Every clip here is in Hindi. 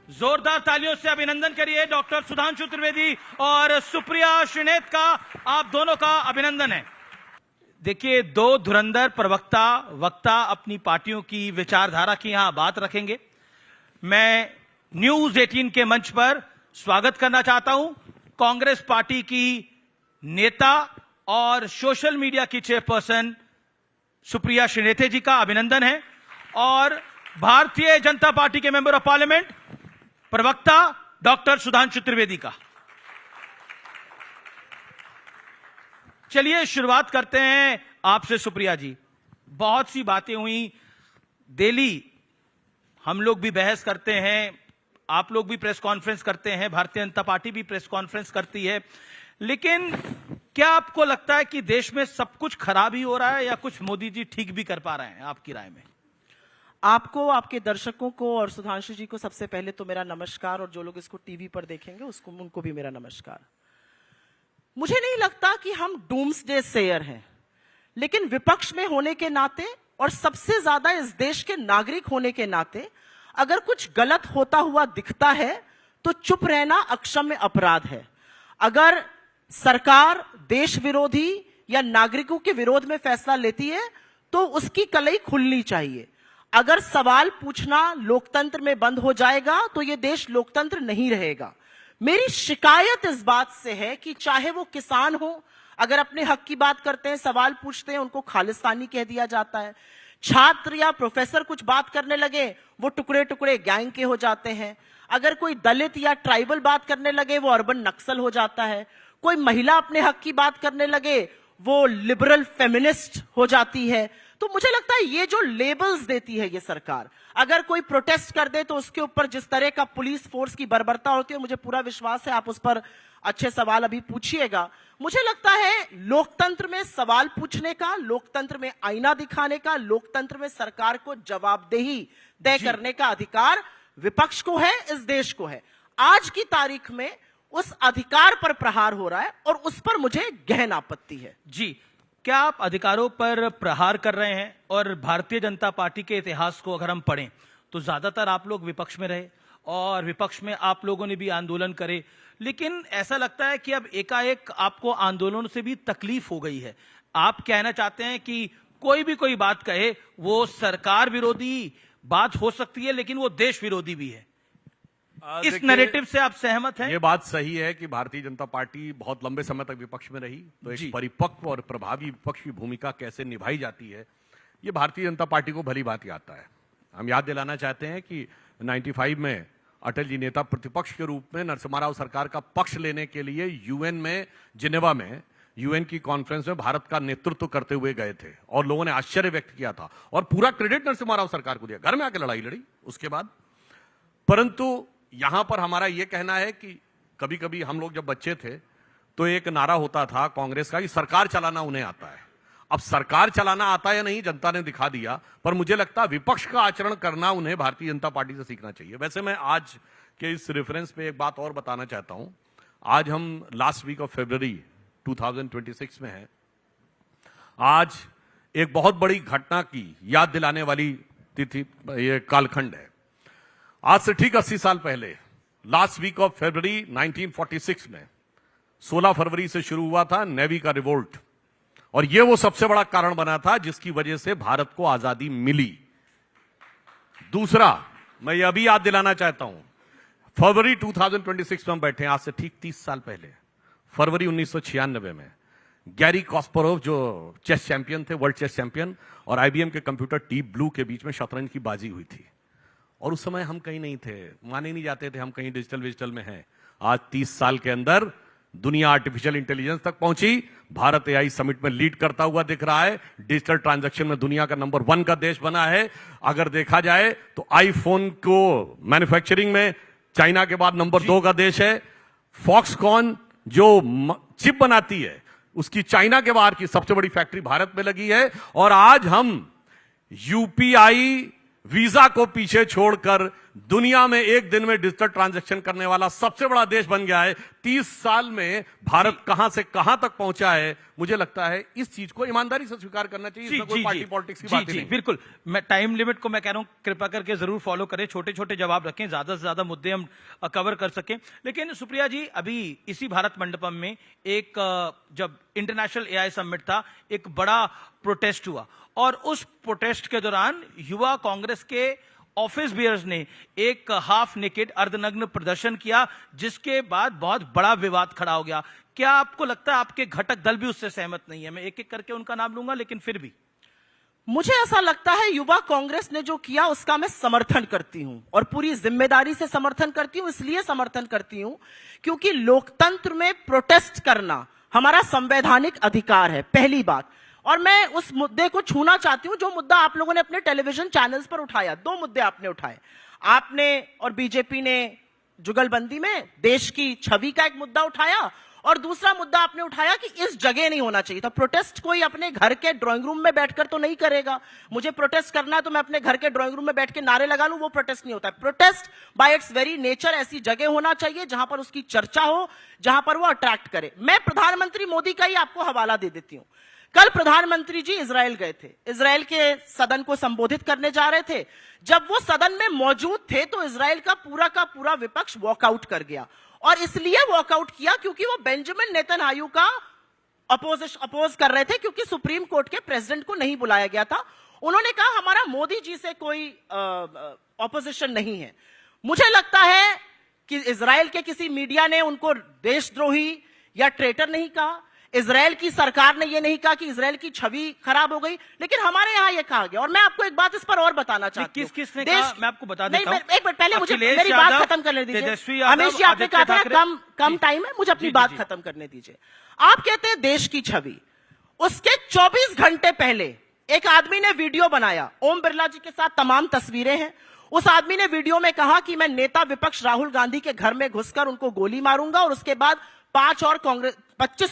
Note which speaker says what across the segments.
Speaker 1: जोरदार तालियों से अभिनंदन करिए डॉक्टर सुधांशु त्रिवेदी और सुप्रिया श्रीनेत का। आप दोनों का अभिनंदन है। देखिए, दो धुरंधर प्रवक्ता वक्ता अपनी पार्टियों की विचारधारा की यहां बात रखेंगे। मैं न्यूज 18 के मंच पर स्वागत करना चाहता हूं कांग्रेस पार्टी की नेता और सोशल मीडिया की चेयरपर्सन सुप्रिया श्रीनेत जी का अभिनंदन है, और भारतीय जनता पार्टी के मेंबर ऑफ पार्लियामेंट प्रवक्ता डॉक्टर सुधांशु त्रिवेदी का। चलिए शुरुआत करते हैं आपसे सुप्रिया जी। बहुत सी बातें हुई, डेली हम लोग भी बहस करते हैं, आप लोग भी प्रेस कॉन्फ्रेंस करते हैं, भारतीय जनता पार्टी भी प्रेस कॉन्फ्रेंस करती है, लेकिन क्या आपको लगता है कि देश में सब कुछ खराब ही हो रहा है या कुछ मोदी जी ठीक भी कर पा रहे हैं, आपकी राय में?
Speaker 2: आपको, आपके दर्शकों को और सुधांशु जी को सबसे पहले तो मेरा नमस्कार, और जो लोग इसको टीवी पर देखेंगे उनको भी मेरा नमस्कार। मुझे नहीं लगता कि हम डूम्सडे सेयर हैं, लेकिन विपक्ष में होने के नाते और सबसे ज्यादा इस देश के नागरिक होने के नाते अगर कुछ गलत होता हुआ दिखता है तो चुप रहना अक्षम्य अपराध है। अगर सरकार देश विरोधी या नागरिकों के विरोध में फैसला लेती है तो उसकी कलई खुलनी चाहिए। अगर सवाल पूछना लोकतंत्र में बंद हो जाएगा तो यह देश लोकतंत्र नहीं रहेगा। मेरी शिकायत इस बात से है कि चाहे वो किसान हो, अगर अपने हक की बात करते हैं, सवाल पूछते हैं, उनको खालिस्तानी कह दिया जाता है। छात्र या प्रोफेसर कुछ बात करने लगे, वो टुकड़े टुकड़े गैंग के हो जाते हैं। अगर कोई दलित या ट्राइबल बात करने लगे, वो अर्बन नक्सल हो जाता है। कोई महिला अपने हक की बात करने लगे, वो लिबरल फेमिनिस्ट हो जाती है। तो मुझे लगता है ये जो लेबल्स देती है ये सरकार, अगर कोई प्रोटेस्ट कर दे तो उसके ऊपर जिस तरह का पुलिस फोर्स की बर्बरता होती है, मुझे पूरा विश्वास है आप उस पर अच्छे सवाल अभी पूछिएगा। मुझे लगता है लोकतंत्र में सवाल पूछने का, लोकतंत्र में आईना दिखाने का, लोकतंत्र में सरकार को जवाबदेही तय करने का अधिकार विपक्ष को है, इस देश को है। आज की तारीख में उस अधिकार पर प्रहार हो रहा है और उस पर मुझे गहन आपत्ति है।
Speaker 1: जी, क्या आप अधिकारों पर प्रहार कर रहे हैं? और भारतीय जनता पार्टी के इतिहास को अगर हम पढ़ें तो ज्यादातर आप लोग विपक्ष में रहे और विपक्ष में आप लोगों ने भी आंदोलन करे, लेकिन ऐसा लगता है कि अब एकाएक आपको आंदोलनों से भी तकलीफ हो गई है। आप कहना चाहते हैं कि कोई बात कहे वो सरकार विरोधी बात हो सकती है, लेकिन वो देश विरोधी भी है। इस नैरेटिव से आप सहमत हैं?
Speaker 3: ये बात सही है कि भारतीय जनता पार्टी बहुत लंबे समय तक विपक्ष में रही, तो एक परिपक्व और प्रभावी विपक्ष की भूमिका कैसे निभाई जाती है, ये भारतीय जनता पार्टी को भली भांति आता है। हम याद दिलाना चाहते हैं कि 95 में अटल जी नेता प्रतिपक्ष के रूप में नरसिम्हा राव सरकार का पक्ष लेने के लिए यूएन में, जिनेवा में यूएन की कॉन्फ्रेंस में भारत का नेतृत्व करते हुए गए थे, और लोगों ने आश्चर्य व्यक्त किया था और पूरा क्रेडिट नरसिम्हा राव सरकार को दिया। घर में आके लड़ाई लड़ी उसके बाद। परंतु यहां पर हमारा यह कहना है कि कभी कभी हम लोग जब बच्चे थे तो एक नारा होता था कांग्रेस का कि सरकार चलाना उन्हें आता है। अब सरकार चलाना आता है या नहीं जनता ने दिखा दिया, पर मुझे लगता है विपक्ष का आचरण करना उन्हें भारतीय जनता पार्टी से सीखना चाहिए। वैसे मैं आज के इस रेफरेंस पे एक बात और बताना चाहता हूं। आज हम लास्ट वीक ऑफ फरवरी 2026 में हैं। आज एक बहुत बड़ी घटना की याद दिलाने वाली तिथि, ये कालखंड है। आज से ठीक 80 साल पहले, लास्ट वीक ऑफ फरवरी 1946 में 16 फरवरी से शुरू हुआ था नेवी का रिवोल्ट, और यह वो सबसे बड़ा कारण बना था जिसकी वजह से भारत को आजादी मिली। दूसरा, मैं ये अभी याद दिलाना चाहता हूं, फरवरी 2026 में हम बैठे हैं, आज से ठीक 30 साल पहले फरवरी 1996 में गैरी कास्परोव जो चेस चैंपियन थे, वर्ल्ड चेस चैंपियन, और आईबीएम के कंप्यूटर डीप ब्लू के बीच में शतरंज की बाजी हुई थी। और उस समय हम कहीं नहीं थे, माने नहीं जाते थे हम कहीं डिजिटल में हैं। आज 30 साल के अंदर दुनिया आर्टिफिशियल इंटेलिजेंस तक पहुंची। भारत एआई समिट में लीड करता हुआ दिख रहा है। डिजिटल ट्रांजैक्शन में दुनिया का नंबर 1 का देश बना है। अगर देखा जाए तो आईफोन को मैन्युफैक्चरिंग में चाइना के बाद नंबर 2 का देश है। फॉक्सकॉन जो चिप बनाती है उसकी चाइना के बाहर की सबसे बड़ी फैक्ट्री भारत में लगी है। और आज हम यूपीआई वीजा को पीछे छोड़कर दुनिया में एक दिन में डिजिटल ट्रांजैक्शन करने वाला सबसे बड़ा देश बन गया है। 30 साल में भारत कहां से कहां तक पहुंचा है, मुझे लगता है इस चीज को ईमानदारी से स्वीकार करना चाहिए। इसमें कोई पार्टी पॉलिटिक्स की बात नहीं।
Speaker 1: बिल्कुल। मैं टाइम लिमिट को मैं कह रहा हूं कृपा करके जरूर फॉलो करें, छोटे छोटे जवाब रखें, ज्यादा से ज्यादा मुद्दे हम कवर कर सकें। लेकिन सुप्रिया जी, अभी इसी भारत मंडपम में एक जब इंटरनेशनल एआई समिट था, एक बड़ा प्रोटेस्ट हुआ और उस प्रोटेस्ट के दौरान युवा कांग्रेस के ऑफिस बियर्स ने एक हाफ नेकेड अर्धनग्न प्रदर्शन किया, जिसके बाद बहुत बड़ा विवाद खड़ा हो गया। क्या आपको लगता है आपके घटक दल भी उससे सहमत नहीं है? मैं एक एक करके उनका नाम लूंगा, लेकिन फिर भी
Speaker 2: मुझे ऐसा लगता है युवा कांग्रेस ने जो किया उसका मैं समर्थन करती हूं और पूरी जिम्मेदारी से समर्थन करती हूं। इसलिए समर्थन करती हूं क्योंकि लोकतंत्र में प्रोटेस्ट करना हमारा संवैधानिक अधिकार है, पहली बात। और मैं उस मुद्दे को छूना चाहती हूं जो मुद्दा आप लोगों ने अपने टेलीविजन चैनल्स पर उठाया। 2 मुद्दे आपने उठाए, आपने और बीजेपी ने जुगलबंदी में देश की छवि का एक मुद्दा उठाया और दूसरा मुद्दा आपने उठाया कि इस जगह नहीं होना चाहिए था। प्रोटेस्ट कोई अपने घर के ड्राइंग रूम में बैठकर तो नहीं करेगा। मुझे प्रोटेस्ट करना है तो मैं अपने घर के ड्राइंग रूम में बैठ के नारे लगा लूं, वो प्रोटेस्ट नहीं होता है। Protest bye it's very nature ऐसी जगह होना चाहिए जहां पर उसकी चर्चा हो, जहां पर वो अट्रैक्ट करे। मैं प्रधानमंत्री मोदी का ही आपको हवाला दे देती हूं। कल प्रधानमंत्री जी इजराइल गए थे, इजराइल के सदन को संबोधित करने जा रहे थे। जब वो सदन में मौजूद थे तो इजराइल का पूरा विपक्ष वॉकआउट कर गया और इसलिए वॉकआउट किया क्योंकि वो बेंजामिन नेतन्याहू का अपोज कर रहे थे, क्योंकि सुप्रीम कोर्ट के प्रेसिडेंट को नहीं बुलाया गया था। उन्होंने कहा हमारा मोदी जी से कोई ऑपोजिशन नहीं है। मुझे लगता है कि इजराइल के किसी मीडिया ने उनको देशद्रोही या ट्रेटर नहीं कहा, इजराइल की सरकार ने यह नहीं कहा कि इजराइल की छवि खराब हो गई, लेकिन हमारे यहां यह कहा गया। और मैं आपको एक बात इस पर और बताना चाहती हूं।
Speaker 1: किसने कहा? मैं आपको बता देता हूं।
Speaker 2: एक मिनट पहले मुझे मेरी बात खत्म करने दीजिए। अमित जी, आपने कहा था कम टाइम है, मुझे अपनी बात खत्म करने दीजिए। आप कहते हैं देश की छवि, उसके 24 घंटे पहले एक आदमी ने वीडियो बनाया, ओम बिरला जी के साथ तमाम तस्वीरें हैं। उस आदमी ने वीडियो में कहा कि मैं नेता विपक्ष राहुल गांधी के घर में घुसकर उनको गोली मारूंगा और उसके बाद 25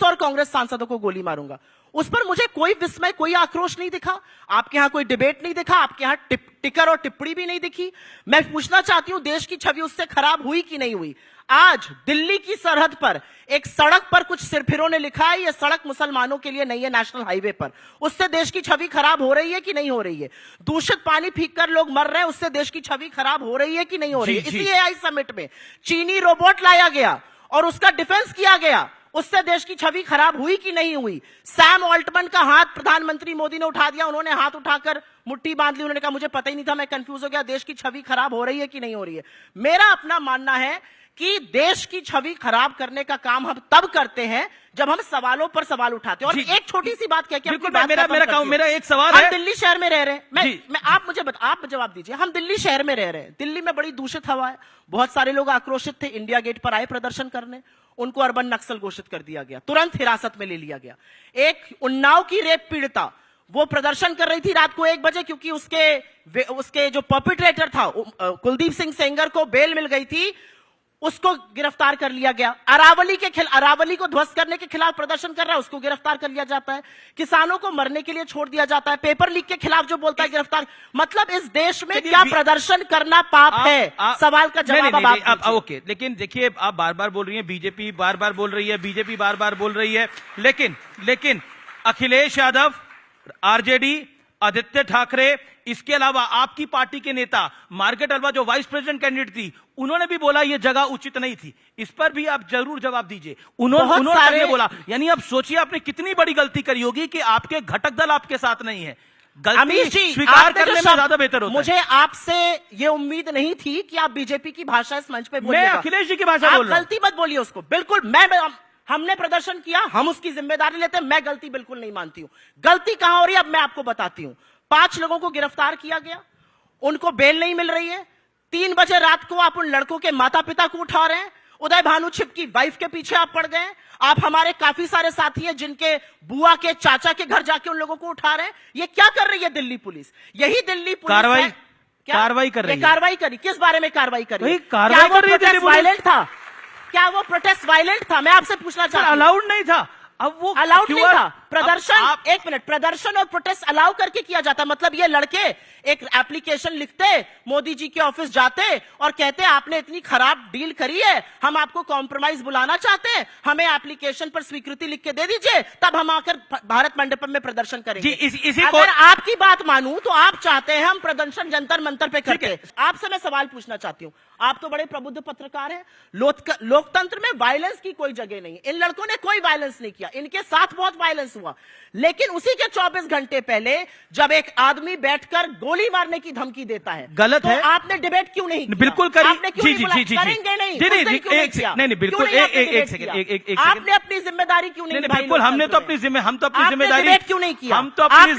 Speaker 2: और कांग्रेस सांसदों को गोली मारूंगा। उस पर मुझे कोई विस्मय, कोई आक्रोश नहीं दिखा। आपके यहां कोई डिबेट नहीं दिखा, आपके यहां टिकर और टिप्पणी भी नहीं दिखी। मैं पूछना चाहती हूं, देश की छवि उससे खराब हुई कि नहीं हुई? आज दिल्ली की सरहद पर एक सड़क पर कुछ सिरफिरों ने लिखा है, यह सड़क मुसलमानों के लिए नहीं है, नेशनल हाईवे पर। उससे देश की छवि खराब हो रही है कि नहीं हो रही है? दूषित पानी पीकर कर लोग मर रहे हैं, उससे देश की छवि खराब हो रही है कि नहीं हो रही है? इसी एआई समिट में चीनी रोबोट लाया गया और उसका डिफेंस किया गया, उससे देश की छवि खराब हुई कि नहीं हुई? सैम ऑल्टमन का हाथ प्रधानमंत्री मोदी ने उठा दिया, उन्होंने हाथ उठाकर मुट्ठी बांध ली, उन्होंने कहा मुझे पता ही नहीं था, मैं कंफ्यूज हो गया, देश की छवि खराब हो रही है कि नहीं हो रही है? मेरा अपना मानना है कि देश की छवि खराब करने का काम हम तब करते हैं जब हम सवालों पर सवाल उठाते हैं। और एक छोटी सी बात कह के
Speaker 1: मेरा एक सवाल
Speaker 2: है।
Speaker 1: हम
Speaker 2: दिल्ली शहर में रह रहे हैं, आप जवाब दीजिए। हम दिल्ली शहर में रह रहे हैं, दिल्ली में बड़ी दूषित हवा है, बहुत सारे लोग आक्रोशित थे, इंडिया गेट पर आए प्रदर्शन करने, उनको अर्बन नक्सल घोषित कर दिया गया, तुरंत हिरासत में ले लिया गया। एक उन्नाव की रेप पीड़िता, वो प्रदर्शन कर रही थी रात को 1 बजे, क्योंकि उसके जो परपिट्रेटर था कुलदीप सिंह सेंगर को बेल मिल गई थी, उसको गिरफ्तार कर लिया गया। अरावली को ध्वस्त करने के खिलाफ प्रदर्शन कर रहा है, उसको गिरफ्तार कर लिया जाता है। किसानों को मरने के लिए छोड़ दिया जाता है, पेपर लीक के खिलाफ जो बोलता है गिरफ्तार। मतलब इस देश में क्या प्रदर्शन करना पाप है? सवाल का जवाब आप
Speaker 1: ओके। लेकिन देखिए, आप बार बार बोल रही हैं, बीजेपी बार बार बोल रही है, बीजेपी बार बार बोल रही है, लेकिन अखिलेश यादव, आरजेडी, आदित्य ठाकरे, इसके अलावा आपकी पार्टी के नेता मार्केट अल्वा जो वाइस प्रेसिडेंट कैंडिडेट थी, उन्होंने भी बोला यह जगह उचित नहीं थी। इस पर भी आप जरूर जवाब दीजिए। उन्होंने बोला, यानी आप सोचिए आपने कितनी बड़ी गलती करी होगी कि आपके घटक दल आपके साथ नहीं है। गलती स्वीकार करने में ज्यादा बेहतर होता है।
Speaker 2: मुझे आपसे यह उम्मीद नहीं थी कि आप बीजेपी की भाषा इस मंच पे बोलिएगा।
Speaker 1: मैं अखिलेश जी की भाषा बोल रहा हूं।
Speaker 2: गलती मत बोलिए उसको, बिल्कुल। हमने प्रदर्शन किया, हम उसकी जिम्मेदारी लेते हैं, मैं गलती बिल्कुल नहीं मानती हूं। गलती कहां हो रही है अब मैं आपको बताती हूं। 5 लोगों को गिरफ्तार किया गया, उनको बेल नहीं मिल रही है। 3 बजे रात को आप उन लड़कों के माता पिता को उठा रहे हैं। उदय भानु छिप की वाइफ के पीछे आप पड़ गए। आप हमारे काफी सारे साथी हैं जिनके बुआ के चाचा के घर जाके उन लोगों को उठा रहे हैं। ये क्या कर रही है दिल्ली पुलिस? यही दिल्ली पुलिस
Speaker 1: कार्रवाई कर रही है।
Speaker 2: कार्रवाई करी, किस बारे में कार्रवाई करी?
Speaker 1: वायलेंट
Speaker 2: था? क्या वो प्रोटेस्ट वायलेंट था? मैं आपसे पूछना चाहता हूं।
Speaker 1: अलाउड नहीं था। अब वो
Speaker 2: अलाउड नहीं था। प्रदर्शन, एक मिनट, प्रदर्शन और प्रोटेस्ट अलाउ करके किया जाता है। मतलब ये लड़के एक एप्लीकेशन लिखते, मोदी जी के ऑफिस जाते और कहते आपने इतनी खराब डील करी है, हम आपको कॉम्प्रोमाइज बुलाना चाहते हैं, हमें एप्लीकेशन पर स्वीकृति लिख के दे दीजिए, तब हम आकर भारत मंडपम में प्रदर्शन करेंगे। अगर आपकी बात मानूं तो आप चाहते हैं हम प्रदर्शन जंतर मंतर पे करके। आपसे मैं सवाल पूछना चाहती हूं, आप तो बड़े प्रबुद्ध पत्रकार हैं, लोकतंत्र में वायलेंस की कोई जगह नहीं। इन लड़कों ने कोई वायलेंस नहीं किया, इनके साथ बहुत वायलेंस हुआ, लेकिन उसी के 24 घंटे पहले जब एक आदमी बैठकर गोली मारने की धमकी देता है,
Speaker 1: गलत
Speaker 2: तो
Speaker 1: है।
Speaker 2: आपने डिबेट क्यों नहीं किया?
Speaker 1: बिल्कुल करेंगे।
Speaker 2: आपने क्यों नहीं बोला? करेंगे नहीं,
Speaker 1: नहीं, बिल्कुल एक
Speaker 2: आपने अपनी जिम्मेदारी क्यों नहीं निभाई?
Speaker 1: बिल्कुल, हमने तो अपनी जिम्मेदारी
Speaker 2: क्यों नहीं किया?
Speaker 1: हम तो अपनी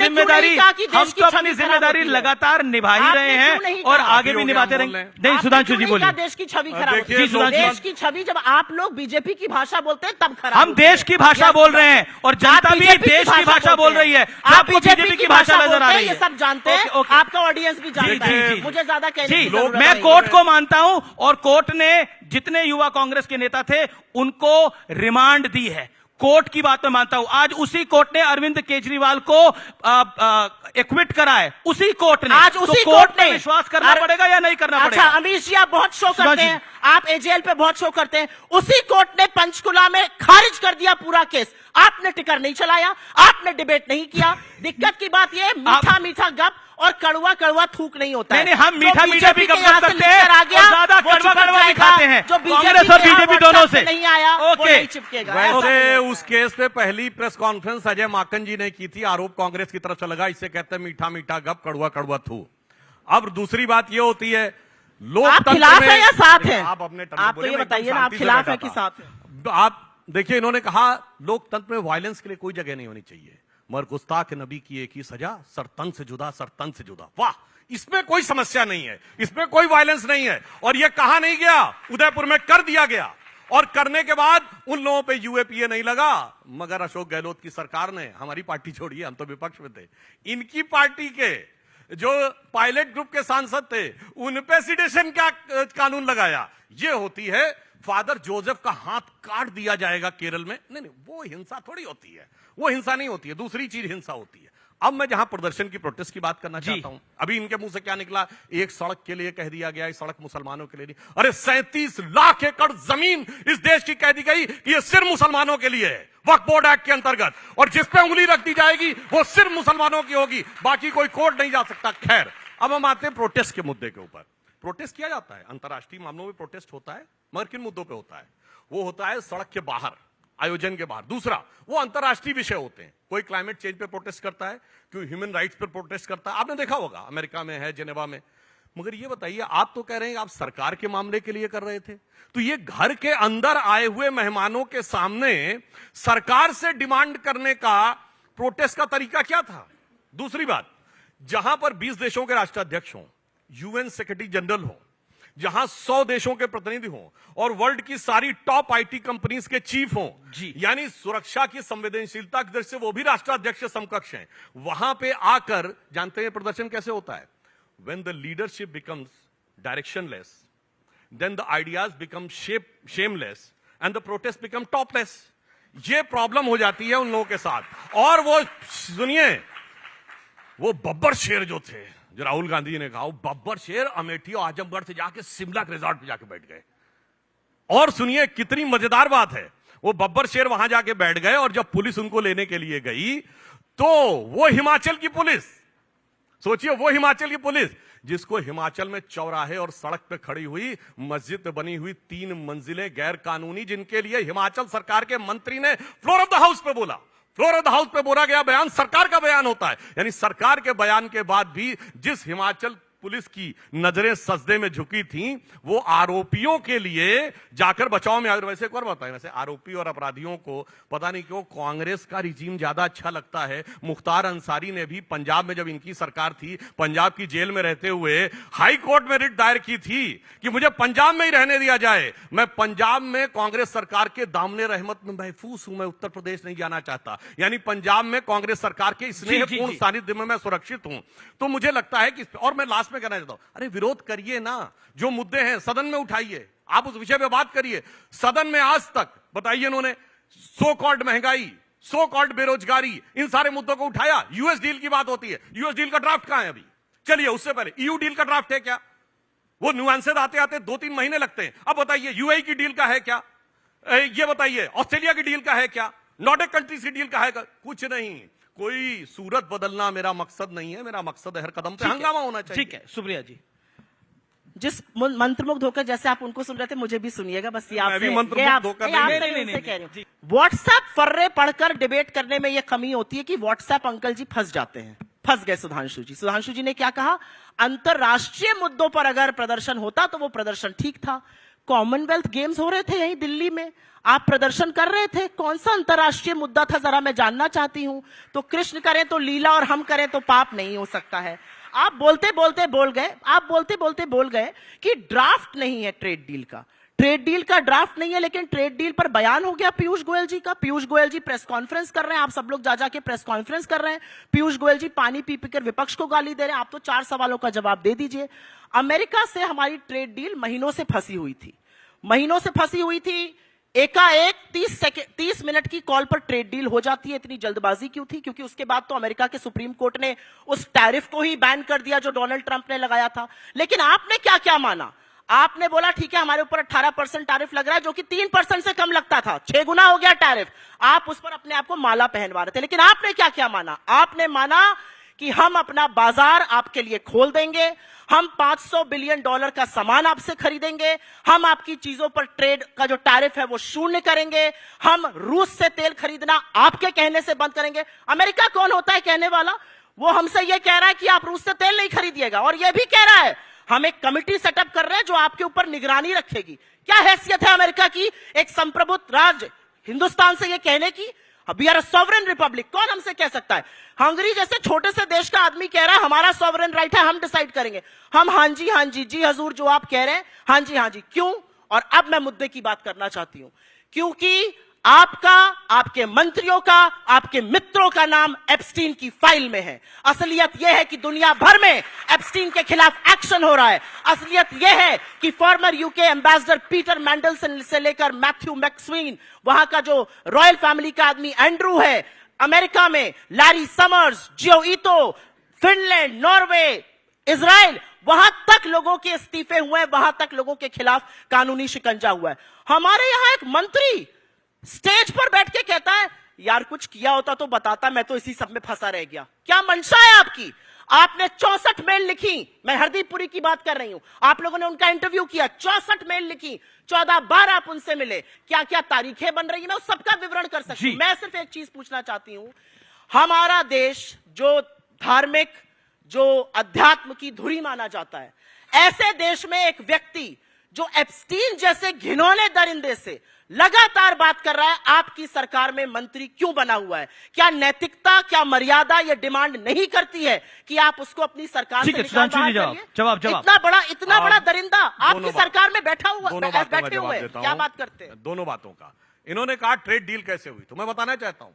Speaker 1: जिम्मेदारी लगातार निभा ही रहे हैं और आगे भी निभाते रहेंगे। नहीं, सुधांशु जी बोलिए।
Speaker 2: देश की छवि खराब
Speaker 3: देखिए,
Speaker 2: होती है।
Speaker 3: सुधांशु
Speaker 2: देश की छवि जब आप लोग बीजेपी की भाषा बोलते हैं तब खराब
Speaker 1: हम
Speaker 2: होती है।
Speaker 1: देश की भाषा बोल रहे हैं और जनता भी देश की भाषा बोल रही है।
Speaker 2: आप बीजेपी की भाषा
Speaker 1: नजर आ रही है,
Speaker 2: ये सब जानते हैं, आपका ऑडियंस भी जानता है, मुझे ज्यादा कहने की जरूरत
Speaker 1: मैं
Speaker 2: नहीं
Speaker 1: कोर्ट
Speaker 2: है।
Speaker 1: को मानता हूं और कोर्ट ने जितने युवा कांग्रेस के नेता थे उनको रिमांड दी है। कोर्ट की बात मैं मानता हूं। आज उसी कोर्ट ने अरविंद केजरीवाल को एक्विट करा है, उसी कोर्ट ने।
Speaker 2: आज उसी
Speaker 1: तो
Speaker 2: कोर्ट ने
Speaker 1: विश्वास करना पड़ेगा या नहीं करना पड़ेगा?
Speaker 2: अच्छा, अमीश जी आप बहुत शो करते हैं, आप एजेएल पे बहुत शो करते हैं। उसी कोर्ट ने पंचकुला में खारिज कर दिया पूरा केस। आपने टिकर नहीं चलाया, आपने डिबेट नहीं किया। दिक्कत की बात यह मीठा मीठा गप और कड़वा कड़वा थूक नहीं होता है।
Speaker 1: नहीं, हम मीठा मीठा भी गप कर सकते हैं
Speaker 2: आ गया,
Speaker 1: और ज्यादा कड़वा कड़वा भी खाते हैं।
Speaker 2: जो
Speaker 1: कांग्रेस और बीजेपी दोनों से
Speaker 2: नहीं आया वो नहीं चिपकेगा।
Speaker 3: वैसे उस केस पे पहली प्रेस कॉन्फ्रेंस अजय माकन जी ने की थी, आरोप कांग्रेस की तरफ से लगा, इससे कहते हैं मीठा मीठा गप कड़वा कड़वा थू। अब दूसरी बात ये होती है,
Speaker 2: आप खिलाफ है या साथ है?
Speaker 3: आप अपने
Speaker 2: आप तो ये बताइए ना, आप खिलाफ है कि साथ है?
Speaker 3: आप देखिए, इन्होंने कहा लोकतंत्र में वायलेंस के लिए कोई जगह नहीं होनी चाहिए, मगर गुस्ताख नबी की एक ही सजा, सरतन से जुदा, सरतन से जुदा। वाह, इसमें कोई समस्या नहीं है, इसमें कोई वायलेंस नहीं है। और यह कहा नहीं गया, उदयपुर में कर दिया गया। और करने के बाद उन लोगों पे यूएपीए नहीं लगा, मगर अशोक गहलोत की सरकार ने, हमारी पार्टी छोड़िए, हम तो विपक्ष में थे, इनकी पार्टी के जो पायलट ग्रुप के सांसद थे उन पे सिडेशन का कानून लगाया। ये होती है फादर जोसेफ का हाथ काट दिया जाएगा केरल में। नहीं, वो हिंसा थोड़ी होती है, वो हिंसा नहीं होती है, दूसरी चीज हिंसा होती है। अब मैं जहां प्रदर्शन की प्रोटेस्ट की बात करना चाहता हूं, अभी इनके मुंह से क्या निकला, एक सड़क के लिए कह दिया गया, सड़क मुसलमानों के लिए नहीं। अरे 37 लाख एकड़ जमीन इस देश की कह दी गई कि ये सिर्फ मुसलमानों के लिए है, वक्फ बोर्ड एक्ट के अंतर्गत, और जिस पे उंगली रख दी जाएगी वो सिर्फ मुसलमानों की होगी, बाकी कोई कोर्ट नहीं जा सकता। खैर, अब हम आते हैं प्रोटेस्ट के मुद्दे के ऊपर। प्रोटेस्ट किया जाता है, अंतर्राष्ट्रीय मामलों में प्रोटेस्ट होता है, मगर किन मुद्दों पे होता है? वो होता है सड़क के बाहर, आयोजन के बाहर। दूसरा, वो अंतर्राष्ट्रीय विषय होते हैं। कोई क्लाइमेट चेंज पे प्रोटेस्ट करता है, कोई ह्यूमन राइट्स पे प्रोटेस्ट करता है, आपने देखा होगा अमेरिका में है, जेनेवा में। मगर ये बताइए, आप तो कह रहे हैं आप सरकार के मामले के लिए कर रहे थे, तो ये घर के अंदर आए हुए मेहमानों के सामने सरकार से डिमांड करने का प्रोटेस्ट का तरीका क्या था? दूसरी बात, जहां पर 20 देशों के राष्ट्राध्यक्ष हों, यूएन सेक्रेटरी जनरल हो, जहां 100 देशों के प्रतिनिधि हों और वर्ल्ड की सारी टॉप आईटी कंपनीज के चीफ हों, यानी सुरक्षा की संवेदनशीलता की दृष्टि से वो भी राष्ट्राध्यक्ष से समकक्ष हैं, वहां पे आकर जानते हैं प्रदर्शन कैसे होता है? When the leadership becomes directionless, then the ideas become shameless and the protests become topless. ये प्रॉब्लम हो जाती है उन लोगों के साथ। और वो सुनिए, वो बब्बर शेर जो थे, जो राहुल गांधी जी ने कहा, वो बब्बर शेर अमेठी और आजमगढ़ से जाके शिमला के रिजॉर्ट पे जाके बैठ गए। और सुनिए कितनी मजेदार बात है, वो बब्बर शेर वहां जाके बैठ गए और जब पुलिस उनको लेने के लिए गई तो वो हिमाचल की पुलिस, सोचिए वो हिमाचल की पुलिस जिसको हिमाचल में चौराहे और सड़क पे खड़ी हुई मस्जिद पे बनी हुई 3 मंजिलें गैर कानूनी, जिनके लिए हिमाचल सरकार के मंत्री ने फ्लोर ऑफ द हाउस पे बोला, फ्लोर ऑफ द हाउस पे बोला गया बयान सरकार का बयान होता है। यानी सरकार के बयान के बाद भी जिस हिमाचल पुलिस की नजरें सजदे में झुकी थीं, वो आरोपियों के लिए जाकर बचाव में। वैसे एक और बताएं, वैसे आरोपी और अपराधियों को पता नहीं क्यों कांग्रेस का रिजीम ज्यादा अच्छा लगता है। मुख्तार अंसारी ने भी पंजाब में जब इनकी सरकार थी, पंजाब की जेल में रहते हुए हाई कोर्ट में रिट दायर की थी कि मुझे पंजाब में ही रहने दिया जाए, मैं पंजाब में कांग्रेस सरकार के दामने रहमत में महफूज हूं, मैं उत्तर प्रदेश नहीं जाना चाहता। यानी पंजाब में कांग्रेस सरकार के स्नेहपूर्ण सानिध्य में मैं सुरक्षित हूं। तो मुझे लगता है कि, और मैं लास्ट में कहना चाहता हूं, अरे विरोध करिए ना, जो मुद्दे हैं सदन में उठाइए, आप उस विषय पे बात करिए। सदन में आज तक बताइए, इन्होंने सो कॉल्ड महंगाई, सो कॉल्ड बेरोजगारी, इन सारे मुद्दों को उठाया। यूएस डील की बात होती है, यूएस डील का ड्राफ्ट कहां है अभी? चलिए उससे पहले ईयू डील का ड्राफ्ट है क्या? वो नुआंसेस आते आते 2-3 महीने लगते हैं। अब बताइए यूएई की डील का है क्या? ये बताइए ऑस्ट्रेलिया की डील का है क्या? नॉर्डिक कंट्रीज की डील का है क्या? कुछ नहीं। कोई सूरत बदलना मेरा मकसद नहीं है, मेरा मकसद है हर कदम पे हंगामा होना चाहिए।
Speaker 1: ठीक है, सुप्रिया जी।
Speaker 2: जिस मंत्रमुग्ध होकर जैसे आप उनको सुन रहे थे मुझे भी सुनिएगा, बस ये
Speaker 3: मैं भी
Speaker 2: आपसे
Speaker 3: मंत्रमुग्ध होकर
Speaker 1: नहीं,
Speaker 2: कह रही हूं। व्हाट्सएप फर्रे पढ़कर डिबेट करने में ये कमी होती है कि व्हाट्सएप अंकल जी फंस जाते हैं। फंस गए सुधांशु जी। सुधांशु जी ने क्या कहा? अंतरराष्ट्रीय मुद्दों पर अगर प्रदर्शन होता तो वो प्रदर्शन ठीक था। कॉमनवेल्थ गेम्स हो रहे थे यहीं दिल्ली में, आप प्रदर्शन कर रहे थे, कौन सा अंतरराष्ट्रीय मुद्दा था जरा मैं जानना चाहती हूं। तो कृष्ण करें तो लीला और हम करें तो पाप नहीं हो सकता है। आप बोलते बोलते बोल गए कि ड्राफ्ट नहीं है ट्रेड डील का। ट्रेड डील का ड्राफ्ट नहीं है, लेकिन ट्रेड डील पर बयान हो गया पीयूष गोयल जी का। पीयूष गोयल जी प्रेस कॉन्फ्रेंस कर रहे हैं, आप सब लोग जा जाके प्रेस कॉन्फ्रेंस कर रहे हैं। पीयूष गोयल जी पानी पी पीकर विपक्ष को गाली दे रहे हैं। आप तो 4 सवालों का जवाब दे दीजिए। अमेरिका से हमारी ट्रेड डील महीनों से फंसी हुई थी। एकाएक 30 मिनट की कॉल पर ट्रेड डील हो जाती है। इतनी जल्दबाजी क्यों थी? क्योंकि उसके बाद तो अमेरिका के सुप्रीम कोर्ट ने उस टैरिफ को ही बैन कर दिया जो डोनाल्ड ट्रंप ने लगाया था। लेकिन आपने क्या क्या माना? आपने बोला ठीक है हमारे ऊपर 18% टैरिफ लग रहा है, जो कि 3% से कम लगता था, 6 गुना हो गया टैरिफ। आप उस पर अपने आप को माला पहनवा रहे थे। लेकिन आपने क्या क्या माना? आपने माना कि हम अपना बाजार आपके लिए खोल देंगे, हम $500 बिलियन का सामान आपसे खरीदेंगे, हम आपकी चीजों पर ट्रेड का जो टैरिफ है वो शून्य करेंगे, हम रूस से तेल खरीदना आपके कहने से बंद करेंगे। अमेरिका कौन होता है कहने वाला? वो हमसे ये कह रहा है कि आप रूस से तेल नहीं खरीदिएगा, और ये भी कह रहा है हम एक कमिटी सेटअप कर रहे हैं जो आपके ऊपर निगरानी रखेगी। क्या हैसियत है अमेरिका की, एक संप्रभुत्व राज्य हिंदुस्तान से ये कहने की? We are a sovereign republic. कौन हमसे कह सकता है? हंगरी जैसे छोटे से देश का आदमी कह रहा है हमारा सॉवरेन राइट है, हम डिसाइड करेंगे। हम हाँ जी जी हजूर जो आप कह रहे हैं, हाँ जी क्यों? और अब मैं मुद्दे की बात करना चाहती हूं। क्योंकि आपका, आपके मंत्रियों का, आपके मित्रों का नाम एप्स्टीन की फाइल में है। असलियत यह है कि दुनिया भर में एप्स्टीन के खिलाफ एक्शन हो रहा है। असलियत यह है कि फॉर्मर यूके एम्बेसडर पीटर मैंडलसन से लेकर मैथ्यू मैक्सवीन, वहां का जो रॉयल फैमिली का आदमी एंड्रू है, अमेरिका में लैरी समर्स, जियो ईतो, फिनलैंड, नॉर्वे, इजराइल, वहां तक लोगों के इस्तीफे हुए हैं, वहां तक लोगों के खिलाफ कानूनी शिकंजा हुआ है। हमारे यहां एक मंत्री स्टेज पर बैठ के कहता है यार कुछ किया होता तो बताता, मैं तो इसी सब में फंसा रह गया। क्या मंशा है आपकी? आपने 64 मेल लिखी, मैं हरदीप पुरी की बात कर रही हूं, आप लोगों ने उनका इंटरव्यू किया, 64 मेल लिखी, 14 बार आप उनसे मिले, क्या क्या तारीखें बन रही है, मैं उस सबका विवरण कर सकती हूं। मैं सिर्फ एक चीज पूछना चाहती हूं, हमारा देश जो धार्मिक, जो अध्यात्म की धुरी माना जाता है, ऐसे देश में एक व्यक्ति जो एप्स्टीन जैसे घिनौने दरिंदे से लगातार बात कर रहा है, आपकी सरकार में मंत्री क्यों बना हुआ है? क्या नैतिकता, क्या मर्यादा ये डिमांड नहीं करती है कि आप उसको अपनी सरकार से निकाल बाहर करिए?
Speaker 1: जवाब
Speaker 2: इतना बड़ा दरिंदा आपकी सरकार में बैठे हुए क्या बात करते हैं?
Speaker 3: दोनों बातों का। इन्होंने कहा ट्रेड डील कैसे हुई, तो मैं बताना चाहता हूं।